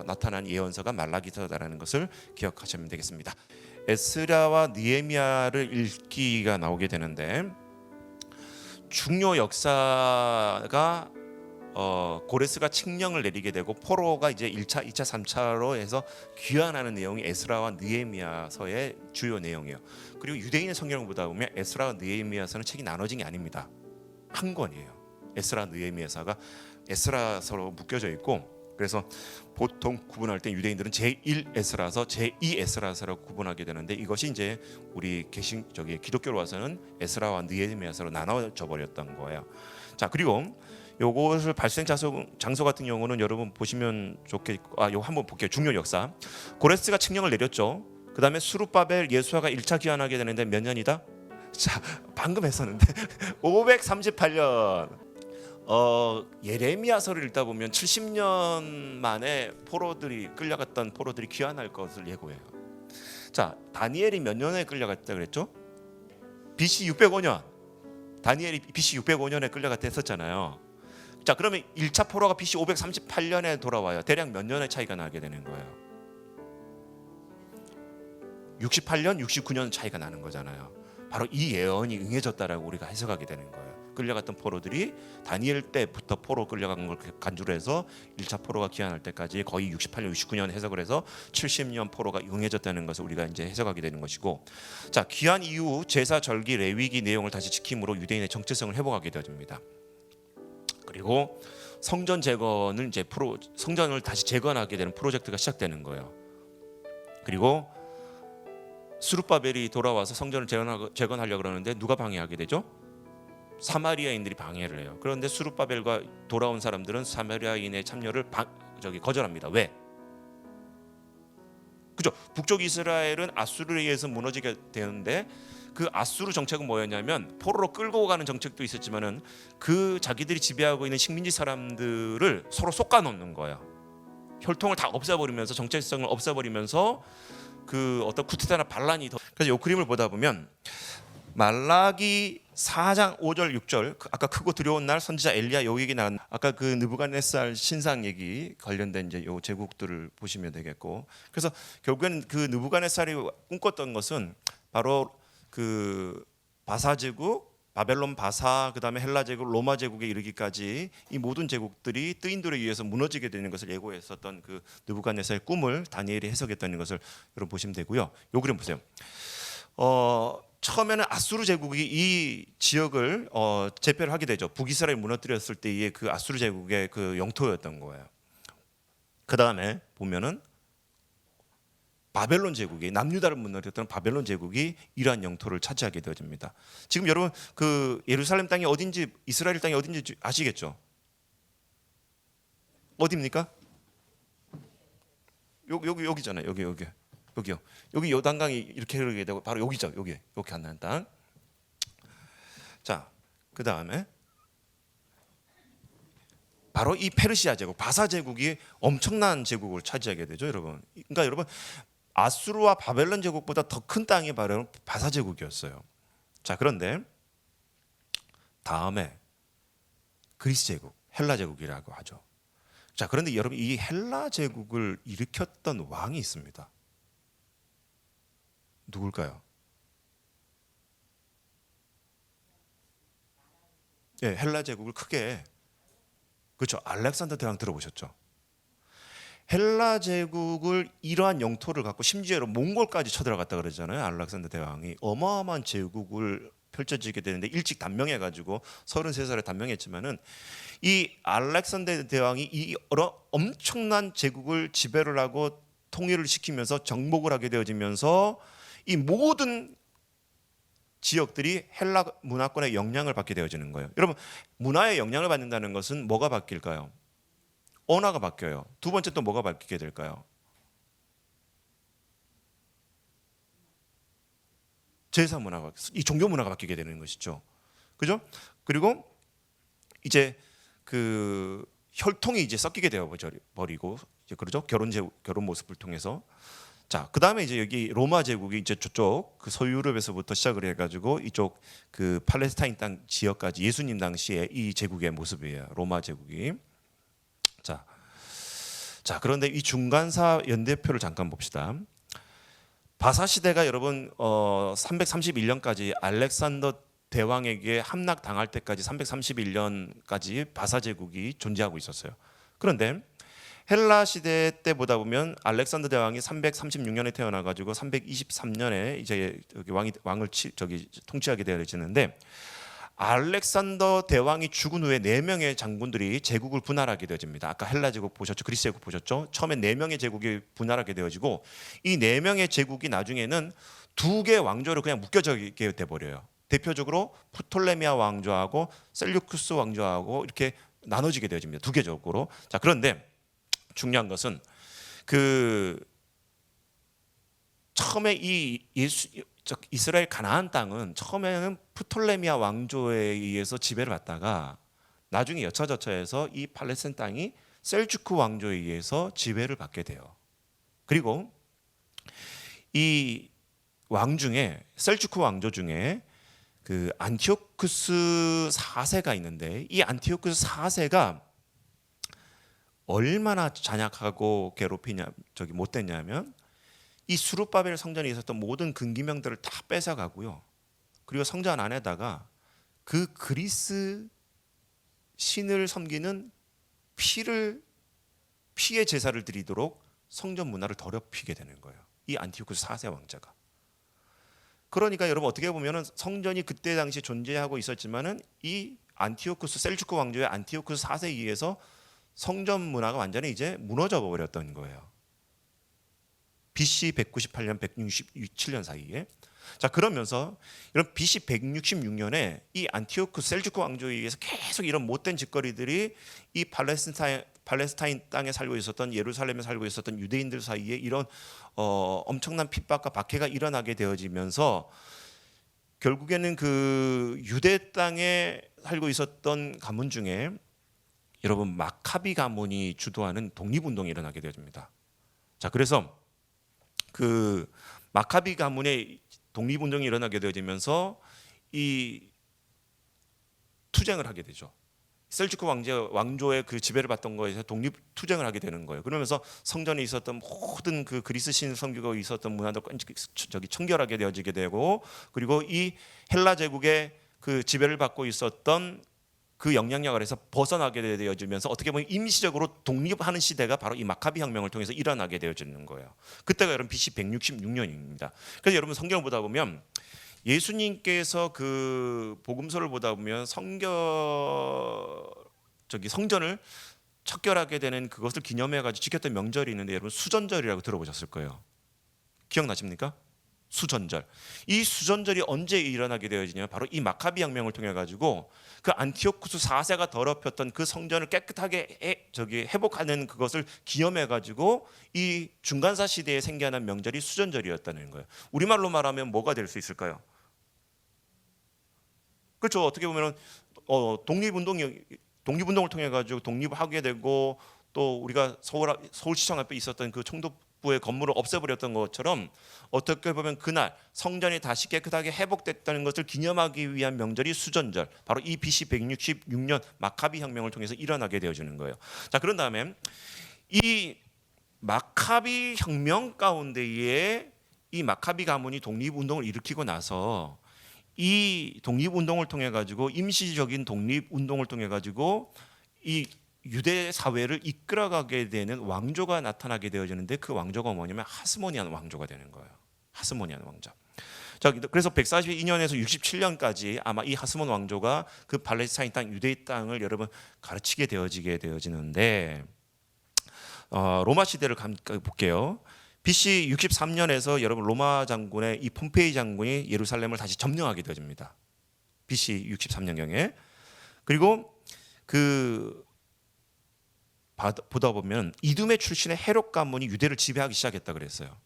나타난 예언서가 말라기서다라는 것을 기억하시면 되겠습니다. 에스라와 느헤미야를 읽기가 나오게 되는데 중요 역사가 고레스가 칙령을 내리게 되고 포로가 이제 1차, 2차, 3차로 해서 귀환하는 내용이 에스라와 느헤미야서의 주요 내용이에요. 그리고 유대인의 성경을 보다 보면 에스라와 느헤미야서는 책이 나눠진 게 아닙니다. 한 권이에요. 에스라 느헤미야서가 에스라서로 묶여져 있고, 그래서 보통 구분할 때 유대인들은 제1 에스라서, 제2 에스라서로 구분하게 되는데 이것이 이제 우리 기독교로 와서는 에스라와 느헤미야서로 나눠져 버렸던 거예요. 자, 그리고 요것을 발생 장소 같은 경우는 여러분 보시면 좋겠고, 요거 한번 볼게요. 중요 역사. 고레스가 칙령을 내렸죠. 그 다음에 수르바벨 예수아가 1차 귀환하게 되는데 몇 년이다? 자, 방금 했었는데 538년. 예레미야서를 읽다 보면 70년 만에 끌려갔던 포로들이 귀환할 것을 예고해요. 자, 다니엘이 몇 년에 끌려갔다 그랬죠? BC 605년. 다니엘이 BC 605년에 끌려갔다 했었잖아요. 자, 그러면 1차 포로가 BC 538년에 돌아와요. 대략 몇 년의 차이가 나게 되는 거예요? 68년, 69년 차이가 나는 거잖아요. 바로 이 예언이 응해졌다라고 우리가 해석하게 되는 거예요. 끌려갔던 포로들이 다니엘 때부터 포로 끌려간 걸 간주로 해서 1차 포로가 귀환할 때까지 거의 68년, 69년 해석을 해서 70년 포로가 응해졌다는 것을 우리가 이제 해석하게 되는 것이고, 자, 귀환 이후 제사, 절기, 레위기 내용을 다시 지킴으로 유대인의 정체성을 회복하게 되어집니다. 그리고 성전 재건을 성전을 다시 재건하게 되는 프로젝트가 시작되는 거예요. 그리고 스룹바벨이 돌아와서 성전을 재건하려고 그러는데 누가 방해하게 되죠? 사마리아인들이 방해를 해요. 그런데 스룹바벨과 돌아온 사람들은 사마리아인의 참여를 거절합니다. 왜? 그죠? 북쪽 이스라엘은 아수르에 의해서 무너지게 되는데 그 아수르 정책은 뭐였냐면 포로로 끌고 가는 정책도 있었지만은 그 자기들이 지배하고 있는 식민지 사람들을 서로 솎아 놓는 거예요. 혈통을 다 없애버리면서 정체성을 없애버리면서 그 어떤 쿠데타나 반란이 더. 그래서 이 그림을 보다 보면 말라기 4장 5절 6절 아까 크고 두려운 날 선지자 엘리야 요 얘기 나온 아까 그 느부갓네살 신상 얘기 관련된 이제 요 제국들을 보시면 되겠고, 그래서 결국엔 그 느부갓네살이 꿈꿨던 것은 바로 그 바사 제국, 바벨론 바사, 그다음에 헬라 제국, 로마 제국에 이르기까지 이 모든 제국들이 뜨인들에 의해서 무너지게 되는 것을 예고했었던 그 느부갓네살의 꿈을 다니엘이 해석했다는 것을 여러분 보시면 되고요. 요 그림 보세요. 처음에는 아수르 제국이 이 지역을 제패를 하게 되죠. 북이스라엘 무너뜨렸을 때의 그 아수르 제국의 그 영토였던 거예요. 그 다음에 보면은 바벨론 제국이 남유다를 무너뜨렸던 바벨론 제국이 이러한 영토를 차지하게 되어집니다. 지금 여러분 그 예루살렘 땅이 어딘지 이스라엘 땅이 어딘지 아시겠죠? 어디입니까? 여기잖아요. 여기요. 여기 요단강이 이렇게 흐르게 되고 바로 여기죠. 여기 가나안 땅. 자, 그 다음에 바로 이 페르시아 제국, 바사 제국이 엄청난 제국을 차지하게 되죠, 여러분. 그러니까 여러분 아수르와 바벨론 제국보다 더 큰 땅이 바로 바사 제국이었어요. 자, 그런데 다음에 그리스 제국, 헬라 제국이라고 하죠. 자, 그런데 여러분 이 헬라 제국을 일으켰던 왕이 있습니다. 누굴까요? 예, 헬라 제국을 크게, 그렇죠, 알렉산더 대왕 들어보셨죠? 헬라 제국을 이러한 영토를 갖고 심지어 몽골까지 쳐들어갔다 그러잖아요. 알렉산더 대왕이 어마어마한 제국을 펼쳐지게 되는데 일찍 단명해가지고 33살에 단명했지만은 이 알렉산더 대왕이 이 엄청난 제국을 지배를 하고 통일을 시키면서 정복을 하게 되어지면서 이 모든 지역들이 헬라 문화권의 영향을 받게 되어지는 거예요. 여러분 문화의 영향을 받는다는 것은 뭐가 바뀔까요? 언어가 바뀌어요. 두 번째 또 뭐가 바뀌게 될까요? 제사 문화가, 이 종교 문화가 바뀌게 되는 것이죠. 그죠? 그리고 이제 그 혈통이 이제 섞이게 되어 버리고 이제 그러죠. 결혼 모습을 통해서. 자, 그다음에 이제 여기 로마 제국이 이제 저쪽 그 서유럽에서부터 시작을 해가지고 이쪽 그 팔레스타인 땅 지역까지 예수님 당시에 이 제국의 모습이에요. 로마 제국이. 자, 그런데 이 중간사 연대표를 잠깐 봅시다. 바사 시대가 여러분 331년까지 알렉산더 대왕에게 함락 당할 때까지 331년까지 바사 제국이 존재하고 있었어요. 그런데 헬라 시대 때 보다 보면 알렉산더 대왕이 336년에 태어나 가지고 323년에 이제 왕을 통치하게 되어지는데 알렉산더 대왕이 죽은 후에 4명의 장군들이 제국을 분할하게 되어집니다. 아까 헬라 제국 보셨죠? 그리스 제국 보셨죠? 처음에 4명의 제국이 분할하게 되어지고 이 4명의 제국이 나중에는 2개의 왕조로 그냥 묶여지게 돼버려요. 대표적으로 프톨레미아 왕조하고 셀류쿠스 왕조하고 이렇게 나눠지게 되어집니다. 2개적으로. 자, 그런데 중요한 것은 그 처음에 이 이스라엘 가나안 땅은 처음에는 프톨레미아 왕조에 의해서 지배를 받다가 나중에 여차저차해서 이 팔레스타인 땅이 셀주크 왕조에 의해서 지배를 받게 돼요. 그리고 이 왕 중에 셀주크 왕조 중에 그 안티오쿠스 4세가 있는데 이 안티오쿠스 4세가 얼마나 잔약하고 못됐냐면 이 수룹바벨 성전에 있었던 모든 금기명들을 다 뺏어가고요. 그리고 성전 안에다가 그 그리스 신을 섬기는 피의 제사를 드리도록 성전 문화를 더럽히게 되는 거예요. 이 안티오쿠스 4세 왕자가. 그러니까 여러분 어떻게 보면은 성전이 그때 당시 존재하고 있었지만은 이 안티오쿠스 셀주크 왕조의 안티오쿠스 4세에 의해서 성전 문화가 완전히 이제 무너져 버렸던 거예요. BC 198년 167년 사이에. 자, 그러면서 이런 BC 166년에 이 안티오쿠 셀주크 왕조에 의해서 계속 이런 못된 짓거리들이 이 팔레스타인 땅에 살고 있었던, 예루살렘에 살고 있었던 유대인들 사이에 이런 엄청난 핍박과 박해가 일어나게 되어지면서 결국에는 그 유대 땅에 살고 있었던 가문 중에 여러분 마카비 가문이 주도하는 독립운동이 일어나게 되어집니다. 자, 그래서 그 마카비 가문의 독립운동이 일어나게 되어지면서 이 투쟁을 하게 되죠. 셀주크 왕조의 그 지배를 받던 거에서 독립 투쟁을 하게 되는 거예요. 그러면서 성전에 있었던 모든 그 그리스 신 성교가 있었던 문화도 청결하게 되어지게 되고, 그리고 이 헬라 제국의 그 지배를 받고 있었던 그 영향력 아래서 벗어나게 되어지면서 어떻게 보면 임시적으로 독립하는 시대가 바로 이 마카비 혁명을 통해서 일어나게 되어지는 거예요. 그때가 여러분 BC 166년입니다. 그래서 여러분 성경을 보다 보면 예수님께서 그 복음서를 보다 보면 성전을 척결하게 되는 그것을 기념해 가지고 지켰던 명절이 있는데 여러분 수전절이라고 들어보셨을 거예요. 기억나십니까? 수전절. 이 수전절이 언제 일어나게 되어지냐면 바로 이 마카비 혁명을 통해 가지고 그 안티오쿠스 4세가 더럽혔던 그 성전을 깨끗하게 회복하는 그것을 기념해 가지고 이 중간사 시대에 생겨난 명절이 수전절이었다는 거예요. 우리말로 말하면 뭐가 될 수 있을까요? 그렇죠. 어떻게 보면은 독립운동을 통해 가지고 독립하게 되고, 또 우리가 서울시청 앞에 있었던 그 총독부의 건물을 없애버렸던 것처럼 어떻게 보면 그날 성전이 다시 깨끗하게 회복됐다는 것을 기념하기 위한 명절이 수전절, 바로 이 BC 166년 마카비 혁명을 통해서 일어나게 되어지는 거예요. 자, 그런 다음에 이 마카비 혁명 가운데에 이 마카비 가문이 독립운동을 일으키고 나서 이 독립운동을 통해 가지고 임시적인 독립운동을 통해 가지고 이 유대 사회를 이끌어가게 되는 왕조가 나타나게 되어지는데 그 왕조가 뭐냐면 하스모니안 왕조가 되는 거예요. 하스모니안 왕조. 자, 그래서 142년에서 67년까지 아마 이 하스몬 왕조가 그 팔레스타인 땅, 유대의 땅을 여러분 가르치게 되어지는데 로마 시대를 볼게요. BC 63년에서 여러분 로마 장군의 이 폼페이 장군이 예루살렘을 다시 점령하게 되어집니다. BC 63년경에. 그리고 그 보다 보면 이두메 출신의 헤롯 가문이 유대를 지배하기 시작했다 그랬어요.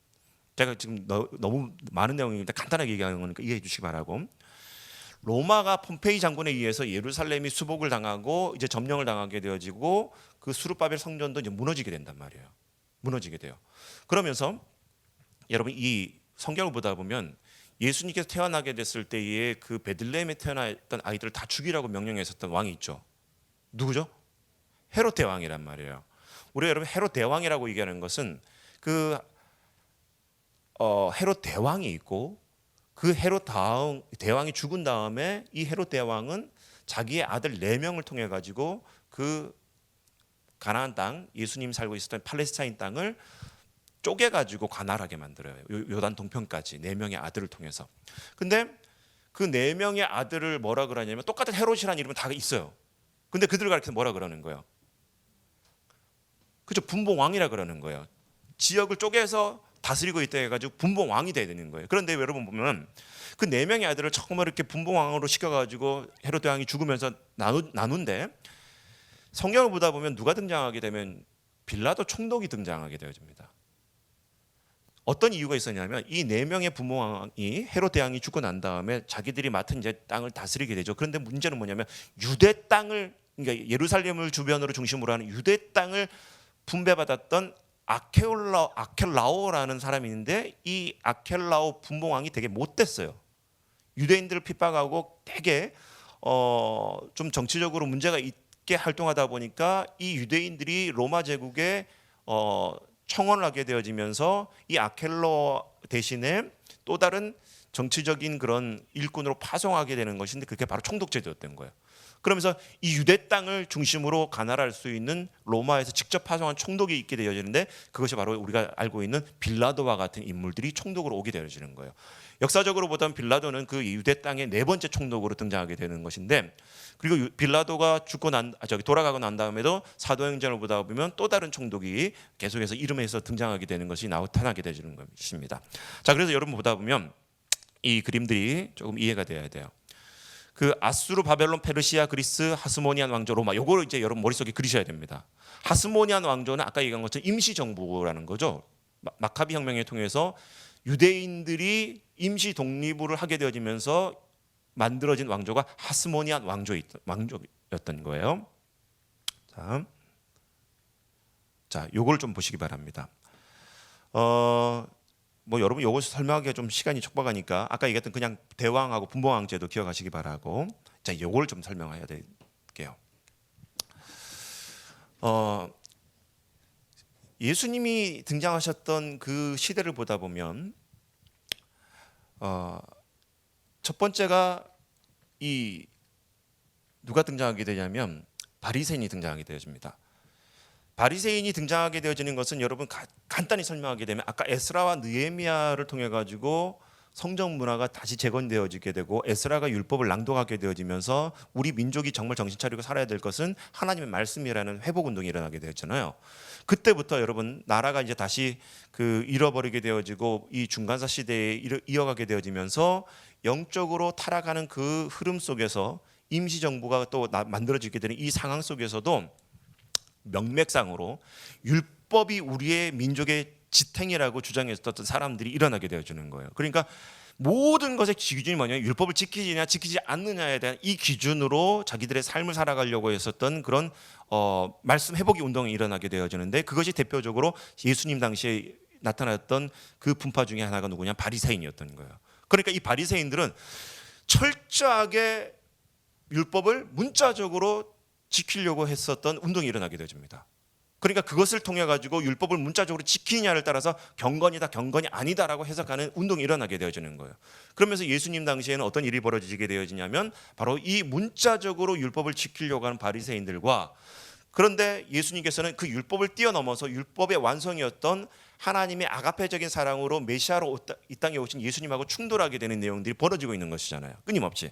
제가 지금 너무 많은 내용이니까 간단하게 얘기하는 거니까 이해해 주시기 바라고. 로마가 폼페이 장군에 의해서 예루살렘이 수복을 당하고 이제 점령을 당하게 되어지고 그 수르바벨 성전도 이제 무너지게 된단 말이에요. 무너지게 돼요. 그러면서 여러분 이 성경을 보다 보면 예수님께서 태어나게 됐을 때에 그 베들레헴에 태어났던 아이들을 다 죽이라고 명령했었던 왕이 있죠. 누구죠? 헤롯 대왕이란 말이에요. 우리가 여러분 헤롯 대왕이라고 얘기하는 것은 그 헤롯 대왕이 있고 그 헤롯 대왕이 죽은 다음에 이 헤롯 대왕은 자기의 아들 4명을 통해 가지고 그 가나안 땅, 예수님 살고 있었던 팔레스타인 땅을 쪼개 가지고 관할하게 만들어요. 요단 동편까지 4명의 아들을 통해서. 근데 그 4명의 아들을 뭐라 그러냐면 똑같은 헤롯이라는 이름은 다 있어요. 근데 그들을 가리켜서 뭐라 그러는 거예요? 그죠? 분봉왕이라 그러는 거예요. 지역을 쪼개서 다스리고 있다 해가지고 분봉왕이 돼야 되는 거예요. 그런데 여러분 보면 그 4명의 아들을 처음으로 이렇게 분봉왕으로 시켜가지고 헤롯 대왕이 죽으면서 나눈데 성경을 보다 보면 누가 등장하게 되면 빌라도 총독이 등장하게 되어집니다. 어떤 이유가 있었냐면 이 4명의 분봉왕이 헤롯 대왕이 죽고 난 다음에 자기들이 맡은 이제 땅을 다스리게 되죠. 그런데 문제는 뭐냐면 유대 땅을, 그러니까 예루살렘을 주변으로 중심으로 하는 유대 땅을 분배받았던 아켈라오라는 사람이 있는데 이 아켈라오 분봉왕이 되게 못됐어요. 유대인들을 핍박하고 되게 좀 정치적으로 문제가 있게 활동하다 보니까 이 유대인들이 로마 제국에 청원을 하게 되어지면서 이 아켈로 대신에 또 다른 정치적인 그런 일꾼으로 파송하게 되는 것인데 그게 바로 총독제도였던 거예요. 그러면서 이 유대 땅을 중심으로 가나할 수 있는 로마에서 직접 파송한 총독이 있게 되어지는데 그것이 바로 우리가 알고 있는 빌라도와 같은 인물들이 총독으로 오게 되어지는 거예요. 역사적으로 보면 빌라도는 그 유대 땅의 네 번째 총독으로 등장하게 되는 것인데, 그리고 빌라도가 돌아가고 난 다음에도 사도행전을 보다 보면 또 다른 총독이 계속해서 이름에서 등장하게 되는 것이 나타나게 되는 것입니다. 자, 그래서 여러분 보다 보면 이 그림들이 조금 이해가 돼야 돼요. 그 아수르, 바벨론, 페르시아, 그리스, 하스모니안 왕조, 로마, 요거를 이제 여러분 머릿속에 그리셔야 됩니다. 하스모니안 왕조는 아까 얘기한 것처럼 임시 정부라는 거죠. 마카비 혁명을 통해서 유대인들이 임시 독립을 하게 되어지면서 만들어진 왕조가 하스모니안 왕조였던 거예요. 자, 요걸 좀 보시기 바랍니다. 뭐 여러분 요걸 설명하기가 좀 시간이 촉박하니까 아까 얘기했던 그냥 대왕하고 분봉왕제도 기억하시기 바라고. 자, 요걸 좀 설명해야 될게요. 예수님이 등장하셨던 그 시대를 보다 보면 첫 번째가 이 누가 등장하게 되냐면 바리새인이 등장하게 되어집니다. 바리새인이 등장하게 되어지는 것은 여러분 간단히 설명하게 되면 아까 에스라와 느헤미야를 통해 가지고 성전 문화가 다시 재건되어지게 되고 에스라가 율법을 낭독하게 되어지면서 우리 민족이 정말 정신 차리고 살아야 될 것은 하나님의 말씀이라는 회복 운동이 일어나게 되었잖아요. 그때부터 여러분 나라가 이제 다시 그 잃어버리게 되어지고 이 중간사 시대에 이어가게 되어지면서 영적으로 타락하는 그 흐름 속에서 임시 정부가 또 만들어지게 되는 이 상황 속에서도 명맥상으로 율법이 우리의 민족의 지탱이라고 주장했었던 사람들이 일어나게 되어지는 거예요. 그러니까 모든 것의 기준이 뭐냐면 율법을 지키느냐 지키지 않느냐에 대한 이 기준으로 자기들의 삶을 살아가려고 했었던 그런 말씀 회복의 운동이 일어나게 되어지는데, 그것이 대표적으로 예수님 당시에 나타났던 그 분파 중에 하나가 누구냐, 바리새인이었던 거예요. 그러니까 이 바리새인들은 철저하게 율법을 문자적으로 지키려고 했었던 운동이 일어나게 되어집니다. 그러니까 그것을 통해 가지고 율법을 문자적으로 지키냐를 따라서 경건이다 경건이 아니다라고 해석하는 운동이 일어나게 되어지는 거예요. 그러면서 예수님 당시에는 어떤 일이 벌어지게 되어지냐면 바로 이 문자적으로 율법을 지키려고 하는 바리새인들과, 그런데 예수님께서는 그 율법을 뛰어넘어서 율법의 완성이었던 하나님의 아가페적인 사랑으로 메시아로 이 땅에 오신 예수님하고 충돌하게 되는 내용들이 벌어지고 있는 것이잖아요, 끊임없이.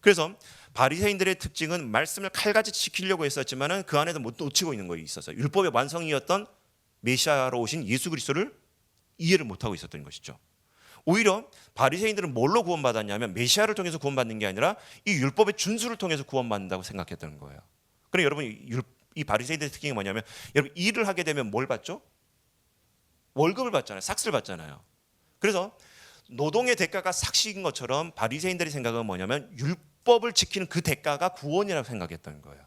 그래서 바리새인들의 특징은 말씀을 칼같이 지키려고 했었지만은 그 안에서 못 놓치고 있는 것이 있었어요. 율법의 완성이었던 메시아로 오신 예수 그리스도를 이해를 못하고 있었던 것이죠. 오히려 바리새인들은 뭘로 구원받았냐면 메시아를 통해서 구원받는 게 아니라 이 율법의 준수를 통해서 구원받는다고 생각했던 거예요. 그러니까 여러분 이 바리새인들의 특징이 뭐냐면, 여러분 일을 하게 되면 뭘 받죠? 월급을 받잖아요. 삭스를 받잖아요. 그래서 노동의 대가가 삭시인 것처럼 바리새인들의 생각은 뭐냐면 율법을 지키는 그 대가가 구원이라고 생각했던 거예요.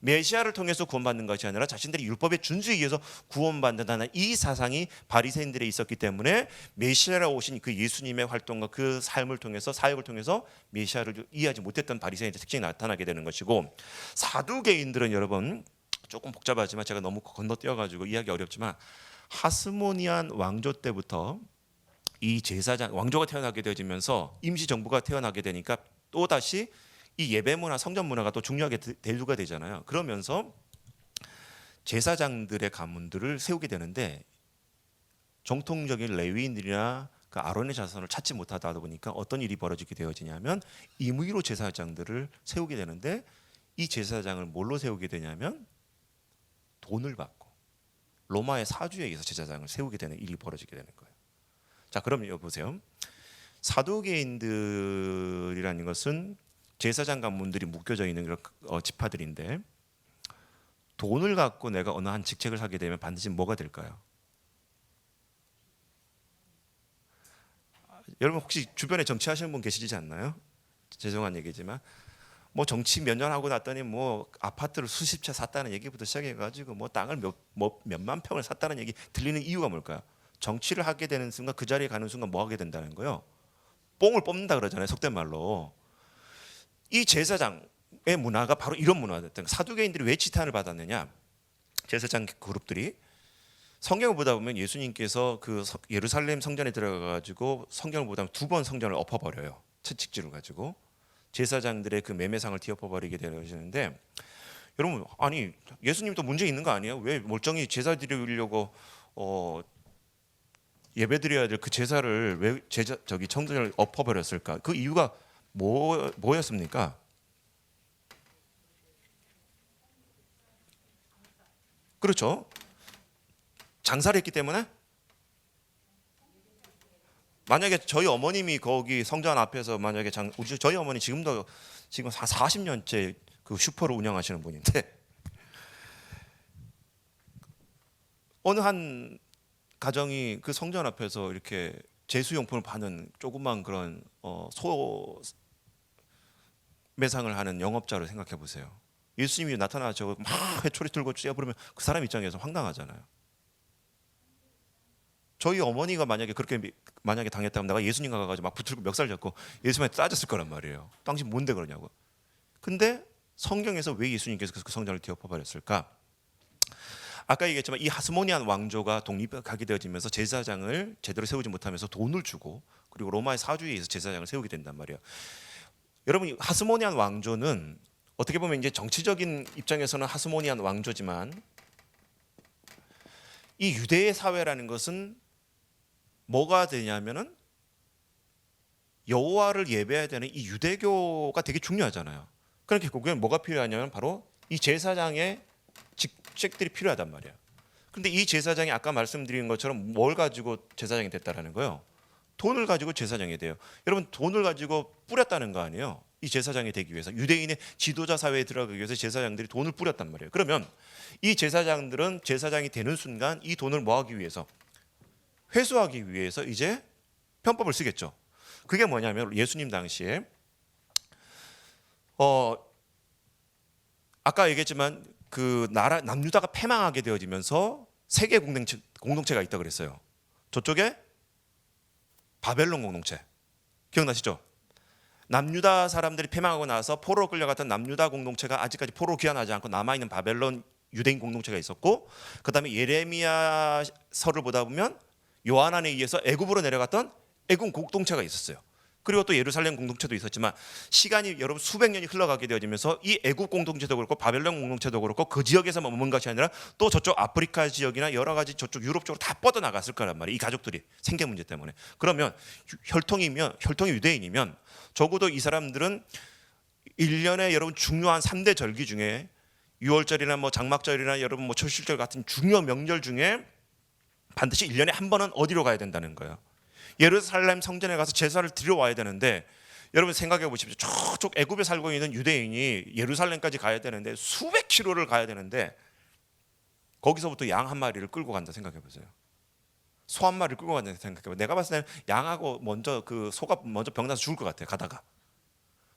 메시아를 통해서 구원받는 것이 아니라 자신들이 율법의 준수에 의해서 구원받는다는 이 사상이 바리새인들에 있었기 때문에 메시아로 오신 그 예수님의 활동과 그 삶을 통해서 사역을 통해서 메시아를 이해하지 못했던 바리새인의 특징이 나타나게 되는 것이고, 사두개인들은 여러분 조금 복잡하지만 제가 너무 건너뛰어가지고 이해하기 어렵지만 하스모니안 왕조 때부터 이 제사장 왕조가 태어나게 되어지면서 임시 정부가 태어나게 되니까 또 다시 이 예배 문화, 성전 문화가 또 중요하게 대두가 되잖아요. 그러면서 제사장들의 가문들을 세우게 되는데 정통적인 레위인들이나 그 아론의 자손을 찾지 못하다 보니까 어떤 일이 벌어지게 되어지냐면 임의로 제사장들을 세우게 되는데, 이 제사장을 뭘로 세우게 되냐면 돈을 받고 로마의 사주에 의해서 제사장을 세우게 되는 일이 벌어지게 되는 거예요. 자, 그럼 보세요. 사두개인들이라는 것은 제사장 가문들이 묶여져 있는 그런 지파들인데, 돈을 갖고 내가 어느 한 직책을 하게 되면 반드시 뭐가 될까요? 여러분 혹시 주변에 정치하시는 분 계시지 않나요? 죄송한 얘기지만 뭐 정치 몇 년 하고 났더니 뭐 아파트를 수십 채 샀다는 얘기부터 시작해가지고 뭐 땅을 몇만 평을 샀다는 얘기 들리는 이유가 뭘까요? 정치를 하게 되는 순간, 그 자리에 가는 순간 뭐 하게 된다는 거예요? 뽕을 뽑는다 그러잖아요, 속된 말로. 이 제사장의 문화가 바로 이런 문화였던 거예요. 사두개인들이 왜 지탄을 받았느냐? 제사장 그룹들이 성경을 보다 보면 예수님께서 그 예루살렘 성전에 들어가 가지고 성경을 보다 보면 두 번 성전을 엎어버려요, 채찍질을 가지고. 제사장들의 그 매매상을 뒤엎어버리게 되어지는데, 여러분 아니 예수님도 문제 있는 거 아니에요? 왜 멀쩡히 제사 드리려고 예배 드려야 될 그 제사를 왜 성전을 엎어버렸을까? 그 이유가 뭐였습니까? 그렇죠. 장사를 했기 때문에. 만약에 저희 어머님이 거기 성전 앞에서 만약에 저희 어머니 지금 한 40년째 그 슈퍼를 운영하시는 분인데, 어느 한 가정이 그 성전 앞에서 이렇게 제수용품을 파는 조그만 그런 소 매상을 하는 영업자를 생각해 보세요. 예수님이 나타나서 막 회초리 들고 쥐어 부르면 그 사람 입장에서 황당하잖아요. 저희 어머니가 만약에 당했다면 내가 예수님 가가지고 막 붙들고 멱살 잡고 예수님한테 따졌을 거란 말이에요. 당신 뭔데 그러냐고. 근데 성경에서 왜 예수님께서 그 성전을 뒤엎어버렸을까? 아까 얘기했지만 이 하스모니안 왕조가 독립하게 되어지면서 제사장을 제대로 세우지 못하면서 돈을 주고, 그리고 로마의 사주에 의해서 제사장을 세우게 된단 말이에요. 여러분 하스모니안 왕조는 어떻게 보면 이제 정치적인 입장에서는 하스모니안 왕조지만, 이 유대의 사회라는 것은 뭐가 되냐면은 여호와를 예배해야 되는 이 유대교가 되게 중요하잖아요. 그러니까 결국엔 뭐가 필요하냐면 바로 이 제사장의 직책들이 필요하단 말이에요. 그런데 이 제사장이 아까 말씀드린 것처럼 뭘 가지고 제사장이 됐다라는 거예요? 돈을 가지고 제사장이 돼요. 여러분 돈을 가지고 뿌렸다는 거 아니에요? 이 제사장이 되기 위해서, 유대인의 지도자 사회에 들어가기 위해서 제사장들이 돈을 뿌렸단 말이에요. 그러면 이 제사장들은 제사장이 되는 순간 이 돈을 뭐 하기 위해서? 회수하기 위해서 이제 편법을 쓰겠죠. 그게 뭐냐면 예수님 당시에 아까 얘기했지만 그 나라 남유다가 패망하게 되어지면서 세계 공동체가 있다 그랬어요. 저쪽에 바벨론 공동체 기억나시죠? 남유다 사람들이 패망하고 나서 포로로 끌려갔던 남유다 공동체가 아직까지 포로로 귀환하지 않고 남아있는 바벨론 유대인 공동체가 있었고, 그 다음에 예레미야서를 보다 보면 요한안에 의해서 애굽으로 내려갔던 애굽 공동체가 있었어요. 그리고 또 예루살렘 공동체도 있었지만 시간이 여러분 수백 년이 흘러가게 되어지면서 이 애굽 공동체도 그렇고 바벨론 공동체도 그렇고 그 지역에서만 머문 것이 아니라 또 저쪽 아프리카 지역이나 여러 가지 저쪽 유럽 쪽으로 다 뻗어나갔을 거란 말이에요. 이 가족들이 생계 문제 때문에. 그러면 혈통이 유대인이면 적어도 이 사람들은 1년에 여러분 중요한 3대 절기 중에 6월절이나 뭐 장막절이나 여러분 뭐 철실절 같은 중요 명절 중에 반드시 1년에 한 번은 어디로 가야 된다는 거예요. 예루살렘 성전에 가서 제사를 드려 와야 되는데, 여러분 생각해 보십시오. 저쪽 애굽에 살고 있는 유대인이 예루살렘까지 가야 되는데 수백 킬로를 가야 되는데, 거기서부터 양 한 마리를 끌고 간다 생각해 보세요. 소 한 마리를 끌고 간다 생각해 보세요. 내가 봤을 때는 양하고 먼저 그 소가 먼저 병나서 죽을 것 같아요. 가다가.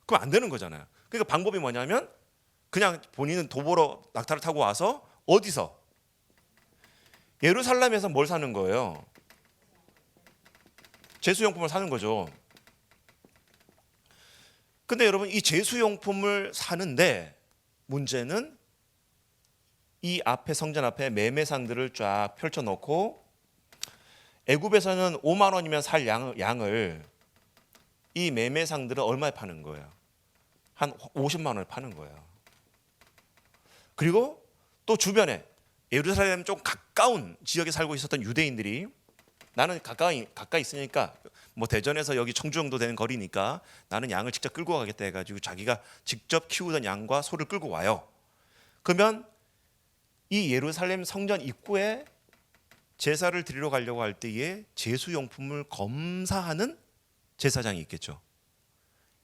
그럼 안 되는 거잖아요. 그러니까 방법이 뭐냐면 그냥 본인은 도보로 낙타를 타고 와서 어디서? 예루살렘에서 뭘 사는 거예요? 제수용품을 사는 거죠. 근데 여러분 이 제수용품을 사는데 문제는 이 앞에 성전 앞에 매매상들을 쫙 펼쳐놓고, 애굽에서는 5만 원이면 살 양을 이 매매상들은 얼마에 파는 거예요? 한 50만 원에 파는 거예요. 그리고 또 주변에 예루살렘 좀 가까운 지역에 살고 있었던 유대인들이, 나는 가까이 있으니까 뭐 대전에서 여기 청주 정도 되는 거리니까 나는 양을 직접 끌고 가겠다 해가지고 자기가 직접 키우던 양과 소를 끌고 와요. 그러면 이 예루살렘 성전 입구에 제사를 드리러 가려고 할 때에 제수용품을 검사하는 제사장이 있겠죠.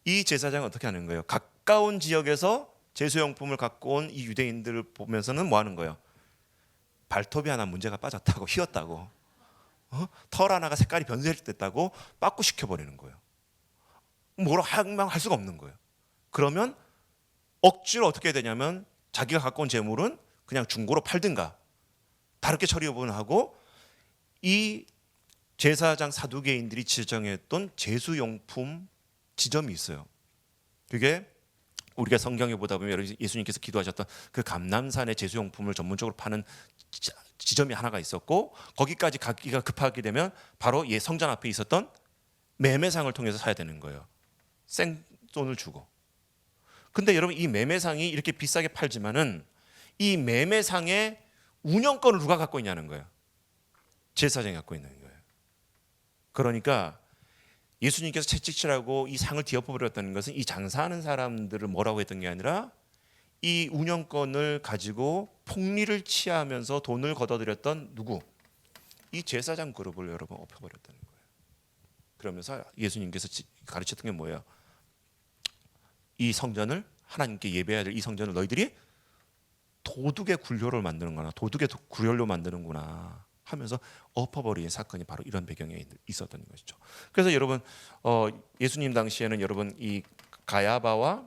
이 제사장은 어떻게 하는 거예요? 가까운 지역에서 제수용품을 갖고 온 이 유대인들을 보면서는 뭐 하는 거예요? 발톱이 하나 문제가 빠졌다고, 휘었다고, 털 하나가 색깔이 변색됐다고 빠꾸 시켜버리는 거예요. 뭐라 할 수가 없는 거예요. 그러면 억지로 어떻게 해야 되냐면 자기가 갖고 온 재물은 그냥 중고로 팔든가 다르게 처리하고, 이 제사장 사두개인들이 지정했던 제수용품 지점이 있어요. 그게 우리가 성경에 보다 보면 예수님께서 기도하셨던 그 감람산의 제수용품을 전문적으로 파는 지점이 하나가 있었고, 거기까지 가기가 급하게 되면 바로 성전 앞에 있었던 매매상을 통해서 사야 되는 거예요. 생돈을 주고. 근데 여러분 이 매매상이 이렇게 비싸게 팔지만은 이 매매상의 운영권을 누가 갖고 있냐는 거예요. 제사장이 갖고 있는 거예요. 그러니까 예수님께서 채찍질하고 이 상을 뒤엎어버렸다는 것은 이 장사하는 사람들을 뭐라고 했던 게 아니라 이 운영권을 가지고 폭리를 취하면서 돈을 걷어들였던 누구? 이 제사장 그룹을 여러분 엎어버렸다는 거예요. 그러면서 예수님께서 가르쳤던 게 뭐예요? 이 성전을 하나님께 예배해야 될 이 성전을 너희들이 도둑의 굴료를 만드는구나, 도둑의 굴료로 만드는구나 하면서 엎어버린 사건이 바로 이런 배경에 있었던 것이죠. 그래서 여러분 예수님 당시에는 여러분 이 가야바와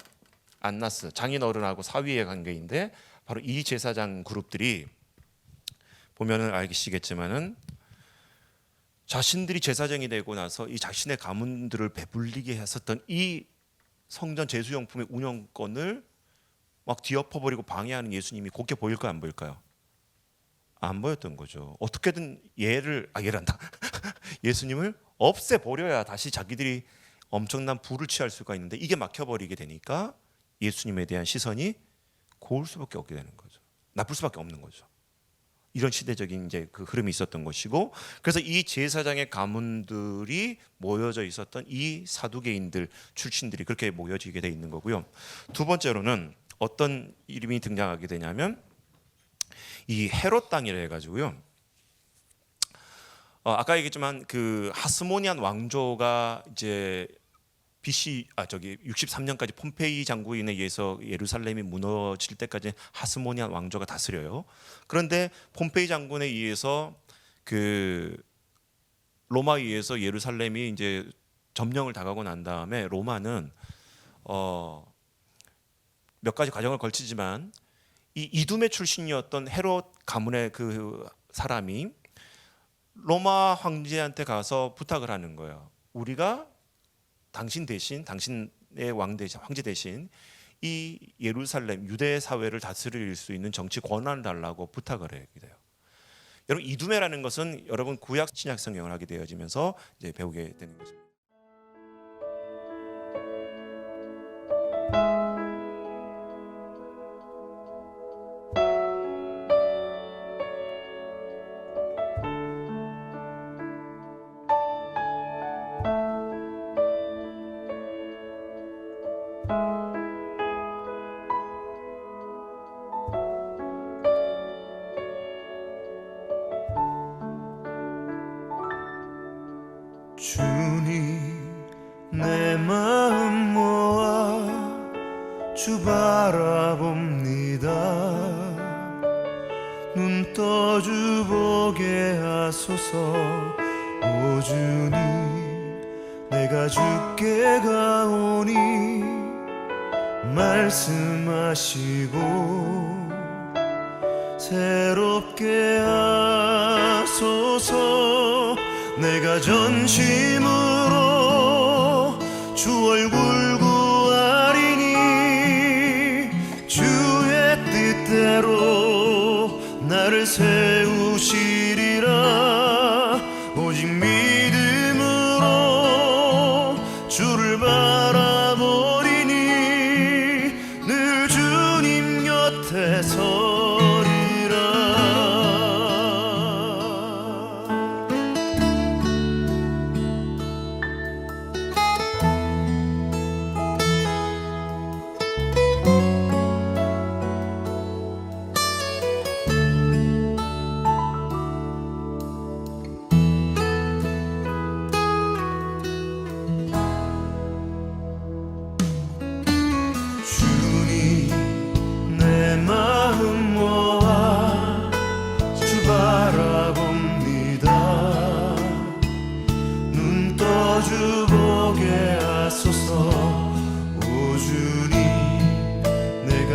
안나스 장인어른하고 사위의 관계인데 바로 이 제사장 그룹들이 보면은 알시겠지만은 자신들이 제사장이 되고 나서 이 자신의 가문들을 배불리게 했었던 이 성전 제수용품의 운영권을 막 뒤엎어버리고 방해하는 예수님이 곱게 보일까요, 안 보일까요? 안 보였던 거죠. 어떻게든 예란다. 예수님을 없애버려야 다시 자기들이 엄청난 부를 취할 수가 있는데 이게 막혀버리게 되니까 예수님에 대한 시선이 고울 수밖에 없게 되는 거죠. 나쁠 수밖에 없는 거죠. 이런 시대적인 이제 그 흐름이 있었던 것이고, 그래서 이 제사장의 가문들이 모여져 있었던 이 사두개인들 출신들이 그렇게 모여지게 돼 있는 거고요. 두 번째로는 어떤 이름이 등장하게 되냐면 이 헤롯 땅이라 해가지고요. 아까 얘기했지만 그 하스모니안 왕조가 이제 BC 63년까지 폼페이 장군에 의해서 예루살렘이 무너질 때까지 하스모니안 왕조가 다스려요. 그런데 폼페이 장군에 의해서 그 로마에 의해서 예루살렘이 이제 점령을 당하고 난 다음에 로마는 몇 가지 과정을 걸치지만 이 이두메 출신이었던 헤롯 가문의 그 사람이 로마 황제한테 가서 부탁을 하는 거예요. 우리가 당신 대신, 당신의 황제 대신 이 예루살렘 유대 사회를 다스릴 수 있는 정치 권한을 달라고 부탁을 하게 돼요. 여러분 이두메라는 것은 여러분 구약 신약 성경을 하게 되어지면서 이제 배우게 되는 것입니다. 주님 내 마음 모아 주 바라봅니다. 눈 떠주 보게 하소서. 오 주님 내가 주께 가오니 말씀하시고 새롭게 하소서. 내가 전심으로 주 얼굴 구하리니 주의 뜻대로 나를 세우시리라. 오직 믿음으로 주를 바라보리니 늘 주님 곁에 서리라.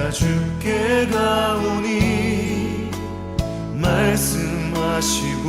주께 가오니 말씀하시고